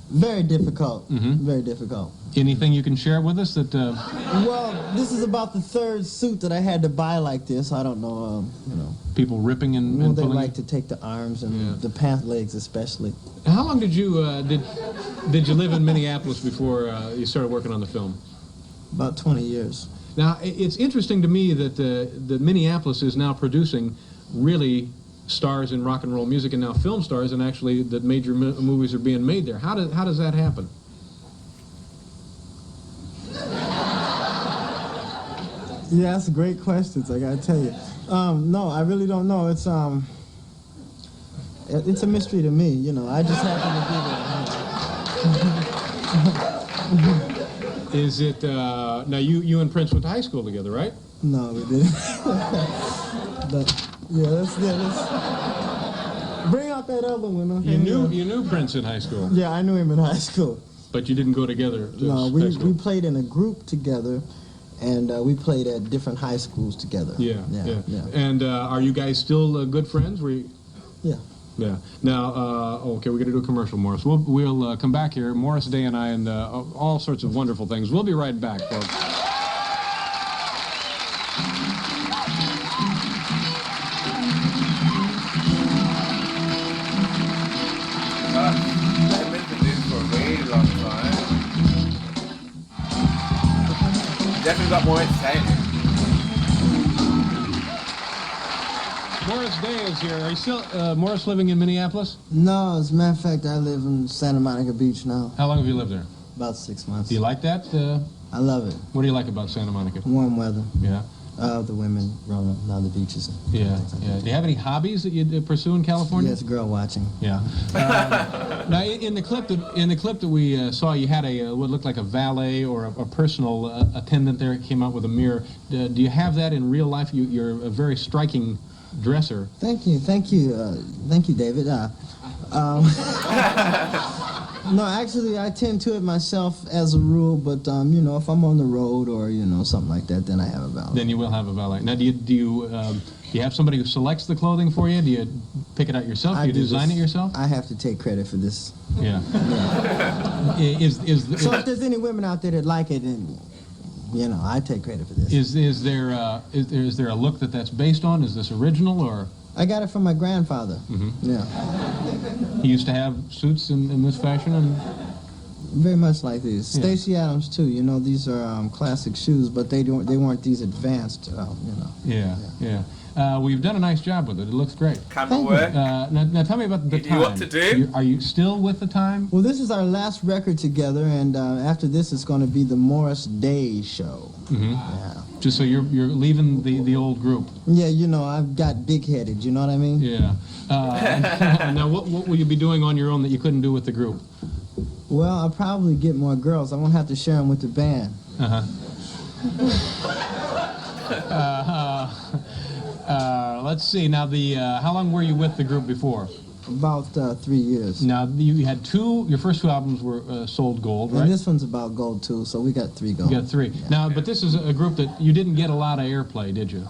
Very difficult. Mm-hmm. Very difficult. Anything you can share with us that? Well, this is about the third suit that I had to buy like this. I don't know, People ripping and Well, they pulling. like to take the arms and Yeah. the pant legs especially. How long did you did you live in Minneapolis before you started working on the film? About 20 years. Now, it's interesting to me that that Minneapolis is now producing really stars in rock and roll music and now film stars, and actually that major movies are being made there. How does that happen? Yeah, that's great questions. I gotta tell you. No, I really don't know. It's a mystery to me. I just happen to be there. Is it now you and Prince went to high school together, right? No, we didn't. But yeah, let's bring out that other one. Okay? You knew Prince in high school, Yeah, I knew him in high school. but you didn't go together. To No, high we school. played in a group together, and we played at different high schools together. Yeah. And are you guys still good friends? Yeah. Yeah. Now, okay, we're going to do a commercial, Morris. We'll come back here, Morris Day and I, and all sorts of wonderful things. We'll be right back, folks. I've been to this for a really long time. Definitely got more entertainment. Morris Day is here. Are you still, Morris, living in Minneapolis? No, as a matter of fact, I live in Santa Monica Beach now. How long have you lived there? About 6 months. Do you like that? I love it. What do you like about Santa Monica? Warm weather. Yeah. The women running up down the beaches. Yeah. Do you have any hobbies that you pursue in California? Yes, girl watching. Yeah. Now, in the clip that we saw, you had what looked like a valet or a personal attendant there. Came out with a mirror. Do you have that in real life? You're a very striking dresser. Thank you, David. No, actually, I tend to it myself as a rule, but if I'm on the road or something like that, then I have a valet. Then you will have a valet. Now, do you have somebody who selects the clothing for you? Do you pick it out yourself? Do you design it yourself? I have to take credit for this. Yeah. So if there's any women out there that like it, then I take credit for this. Is there a look that's based on? Is this original or? I got it from my grandfather. Mm-hmm. Yeah. He used to have suits in this fashion and. Very much like these. Yeah. Stacey Adams too. These are classic shoes, but they weren't these advanced. Yeah. We've done a nice job with it. It looks great. Camera Thank you. work. Now tell me about the You time. knew what to do? Are you still with the time? Well, this is our last record together, and after this, it's going to be the Morris Day show. Yeah. Just so you're leaving the old group. Yeah, you know, I've got big-headed, you know what I mean? Yeah. Now, what will you be doing on your own that you couldn't do with the group? Well, I'll probably get more girls. I won't have to share them with the band. Let's see. Now, how long were you with the group before? About 3 years. Now, you had your first two albums were sold gold, right? And this one's about gold, too, so we got 3 gold. You got 3. Yeah. Now, but this is a group that you didn't get a lot of airplay, did you?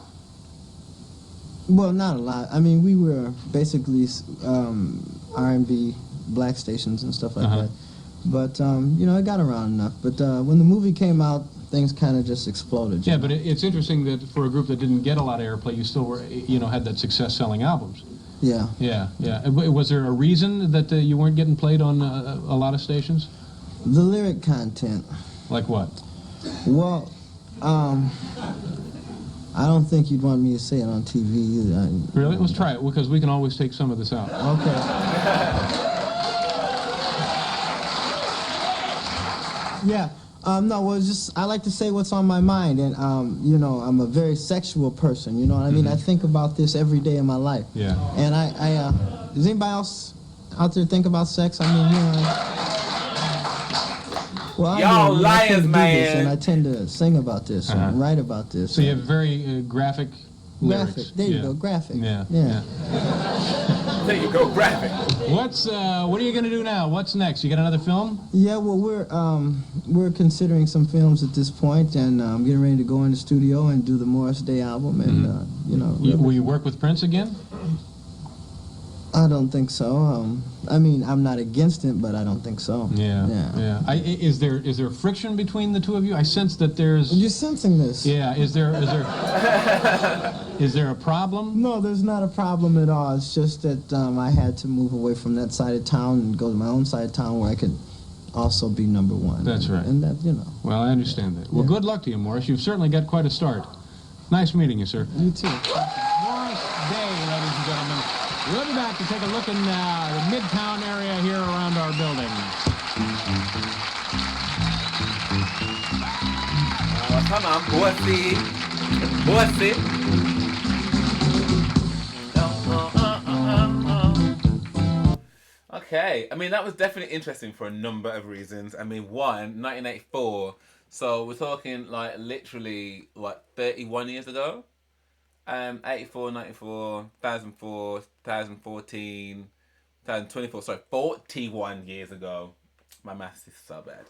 Well, not a lot. I mean, we were basically R&B, black stations and stuff like that. But, you know, it got around enough. But when the movie came out, things kind of just exploded. Yeah, but it's interesting that for a group that didn't get a lot of airplay, you still were, had that success selling albums. Yeah. Yeah. Was there a reason that you weren't getting played on a lot of stations? The lyric content. Like what? Well, I don't think you'd want me to say it on TV either. Really? Let's try it, because we can always take some of this out. Okay. Yeah. No, well, just I like to say what's on my mind, and you know, I'm a very sexual person. You know what I mean? I think about this every day of my life. Yeah. And does anybody else out there think about sex? I mean, you know. Well, Y'all I tend to liars, do this, man. and I tend to sing about this and write about this. So you have very graphic lyrics. Graphic. There you go. Graphic. Yeah. There you go, graphic. What are you going to do now? What's next? You got another film? Yeah, well, we're considering some films at this point, and I'm getting ready to go in the studio and do the Morris Day album, and you know. Will you work with Prince again? I don't think so. I mean, I'm not against it, but I don't think so. Yeah. Is there friction between the two of you? I sense that there's. You're sensing this? Yeah. Is there a problem? No, there's not a problem at all. It's just that I had to move away from that side of town and go to my own side of town where I could also be number one. That's right. And that, you know. Well, I understand that. Well, good luck to you, Morris. You've certainly got quite a start. Nice meeting you, sir. You too. Morris Day, ladies and gentlemen. We'll be back to take a look in the Midtown area here around our building. Oh, come on, bossy. Okay, I mean, that was definitely interesting for a number of reasons. I mean, 1984, so we're talking like literally like 31 years ago. 84, 94, 2004, 2014, 2024, sorry, 41 years ago. My maths is so bad.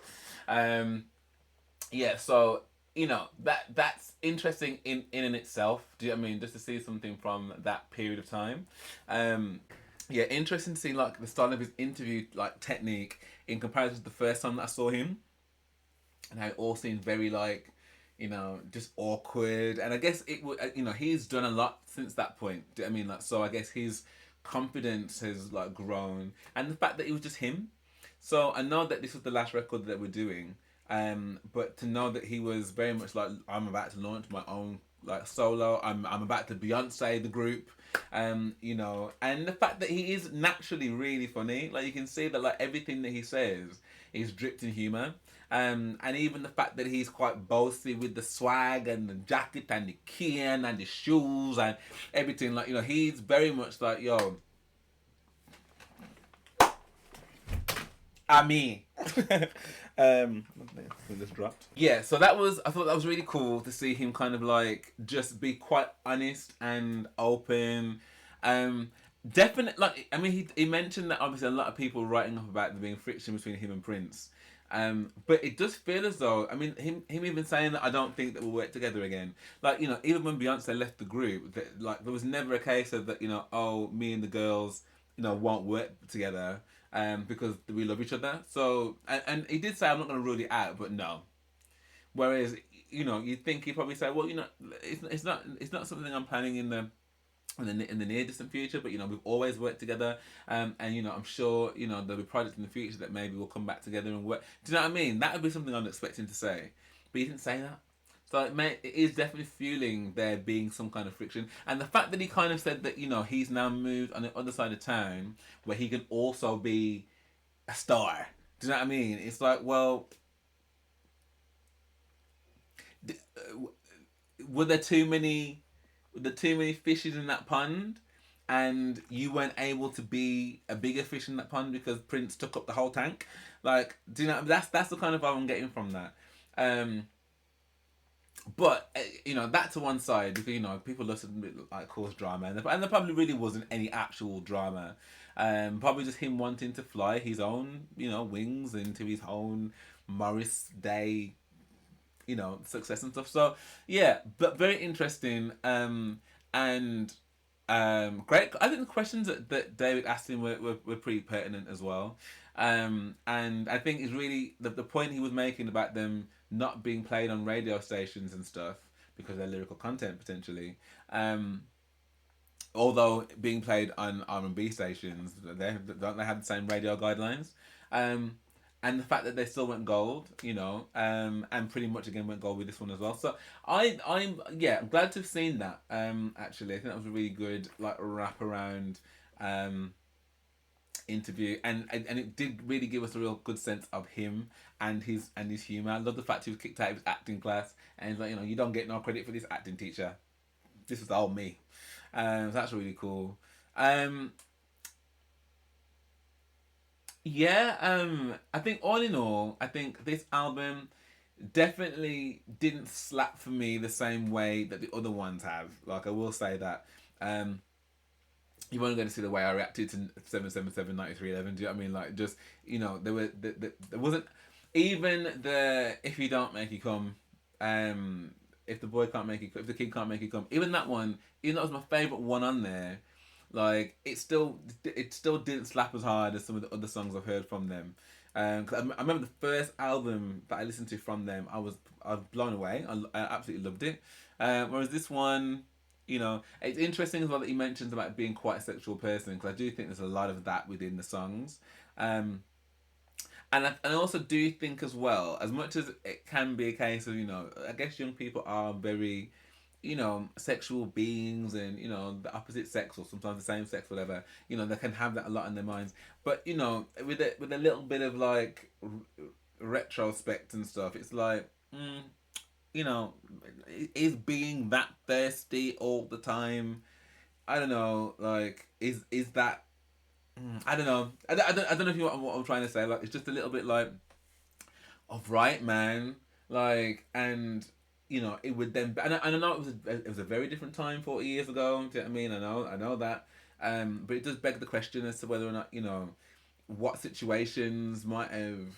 Yeah, so, you know, that's interesting in and itself. Do you know what I mean? Just to see something from that period of time. Yeah, interesting to see like the style of his interview like technique in comparison to the first time that I saw him. And how it all seemed very like, you know, just awkward. And I guess it would, you know, he's done a lot since that point. Do you know what I mean? Like, so I guess his confidence has like grown, and the fact that it was just him. So I know that this was the last record that we're doing, but to know that he was very much like, I'm about to launch my own like solo. I'm about to Beyonce the group, you know, and the fact that he is naturally really funny. Like you can see that like everything that he says is dripped in humor. And even the fact that he's quite bossy with the swag and the jacket and the cane and the shoes and everything, like, you know, he's very much like, yo, I mean, this dropped. Yeah, so I thought that was really cool to see him kind of like just be quite honest and open. Definitely, like, I mean, he mentioned that obviously a lot of people writing up about there being friction between him and Prince. But it does feel as though, I mean, him even saying that I don't think that we'll work together again. Like, you know, even when Beyonce left the group, that, like, there was never a case of that, you know, oh, me and the girls, you know, won't work together because we love each other. So, and he did say, I'm not going to rule it out, but no. Whereas, you know, you'd think he'd probably say, well, you know, it's not something I'm planning in the near distant future, but you know, we've always worked together, and you know, I'm sure, you know, there'll be projects in the future that maybe we'll come back together and work. Do you know what I mean? That would be something I'm expecting to say, but he didn't say that. So it is definitely fueling there being some kind of friction. And the fact that he kind of said that, he's now moved on the other side of town where he can also be a star. Do you know what I mean? It's like, well, were there too many fishes in that pond, and you weren't able to be a bigger fish in that pond because Prince took up the whole tank? Like, do you know, that's the kind of vibe I'm getting from that. But that to one side, because people love to like cause drama, and there probably really wasn't any actual drama. Probably just him wanting to fly his own wings into his own Morris Day success and stuff. So yeah, but very interesting. And great. I think the questions that David asked him were pretty pertinent as well. And I think it's really the point he was making about them not being played on radio stations and stuff because of their lyrical content potentially. Although being played on R&B stations, don't they have the same radio guidelines? And the fact that they still went gold, and pretty much again went gold with this one as well. So I'm glad to have seen that. Actually, I think that was a really good like wrap around interview, and it did really give us a real good sense of him and his humor. I love the fact he was kicked out of his acting class, and he's like, you don't get no credit for this acting teacher. This was all me. So that's really cool. I think all in all, I think this album definitely didn't slap for me the same way that the other ones have. Like, I will say that. You weren't going to see the way I reacted to 777 9311. Do you know what I mean? Like, just, there wasn't even the if you don't make you come, if the boy can't make you, if the kid can't make you come, even that one, even that was my favourite one on there. Like, it still didn't slap as hard as some of the other songs I've heard from them. 'Cause I remember the first album that I listened to from them, I was blown away. I absolutely loved it. Whereas this one, it's interesting as well that he mentions about being quite a sexual person, because I do think there's a lot of that within the songs. And I also do think as well, as much as it can be a case of, I guess young people are very, sexual beings, and, the opposite sex or sometimes the same sex, whatever, they can have that a lot in their minds. But, with a little bit of like retrospect and stuff, it's like, is being that thirsty all the time, I don't know, like, is that, I don't know. I don't know if you know what I'm trying to say. Like, it's just a little bit like, of right, man. Like, and it would then. And I know it was a very different time 40 years ago. Do you know what I mean? I know that. But it does beg the question as to whether or not what situations might have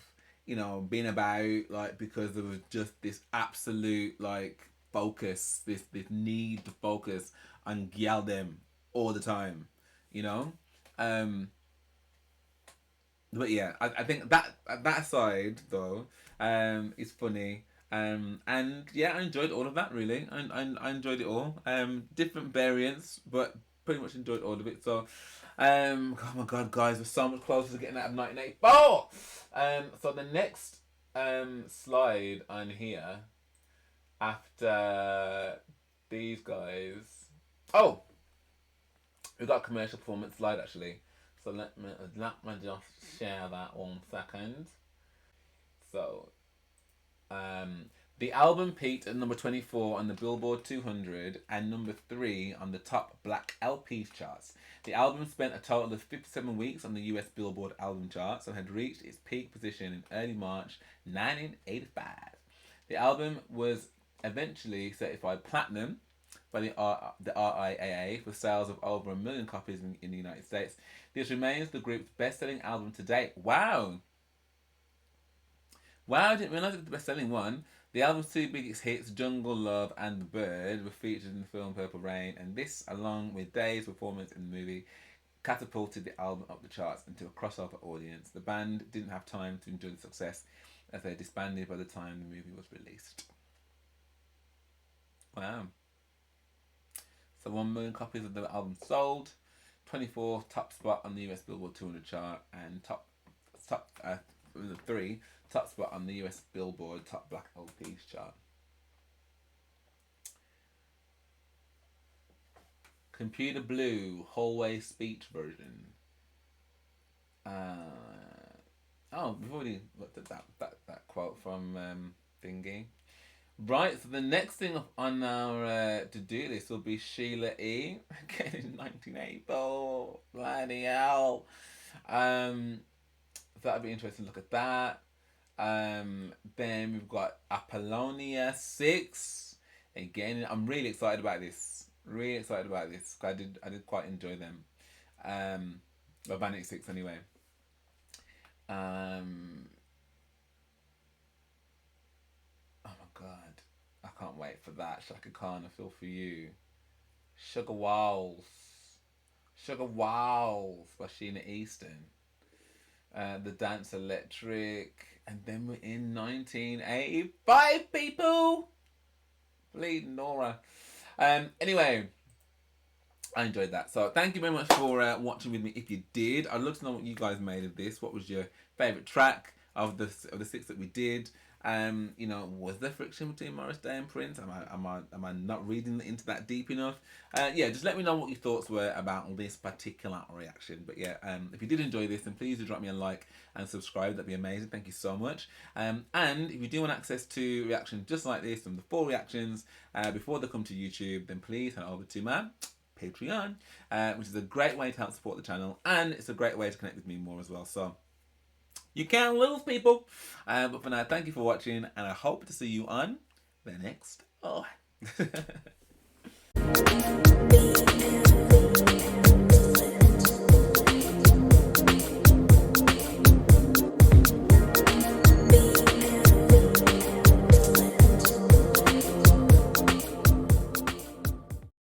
been about, like, because there was just this absolute like focus, this need to focus on gyal them all the time, you know. But yeah, I think that aside though, is funny. And yeah, I enjoyed all of that really. I enjoyed it all. Different variants, but pretty much enjoyed all of it. So, oh my god, guys, we're so much closer to getting out of 1984. So the next slide on here after these guys. Oh, we've got a commercial performance slide actually. So let me just share that 1 second. So, the album peaked at number 24 on the Billboard 200 and number 3 on the top Black LP charts. The album spent a total of 57 weeks on the US Billboard album charts and had reached its peak position in early March 1985. The album was eventually certified platinum by the RIAA with sales of over 1 million copies in the United States. This remains the group's best-selling album to date. Wow! I didn't realise it was the best-selling one. The album's 2 biggest hits, Jungle Love and The Bird, were featured in the film Purple Rain, and this, along with Dave's performance in the movie, catapulted the album up the charts into a crossover audience. The band didn't have time to enjoy the success as they disbanded by the time the movie was released. Wow. So 1 million copies of the album sold, 24 top spot on the US Billboard 200 chart, and top 3 top spot on the US Billboard Top Black LPs chart. Computer Blue hallway speech version. We've already looked at that quote from Thingy. Right, so the next thing on our to-do list will be Sheila E. Again in 1984. Bloody hell. So that'd be interesting to look at that. Then we've got Apollonia 6. Again, I'm really excited about this. Really excited about this. I did quite enjoy them. Vanity 6 anyway. Oh my god. I can't wait for that. Shaka Khan, I feel for you. Sugar Walls. Sugar Walls by Sheena Easton. The Dance Electric. And then we're in 1985, people! Bleeding Nora. Anyway, I enjoyed that. So thank you very much for watching with me. If you did, I'd love to know what you guys made of this. What was your favourite track of the 6 that we did? Was there friction between Morris Day and Prince? Am I not reading into that deep enough? Yeah, just let me know what your thoughts were about this particular reaction. But yeah, if you did enjoy this, then please do drop me a like and subscribe. That'd be amazing. Thank you so much. And if you do want access to reactions just like this and the full reactions before they come to YouTube, then please head over to my Patreon, which is a great way to help support the channel, and it's a great way to connect with me more as well. So you can't lose, people. But for now, thank you for watching, and I hope to see you on the next one.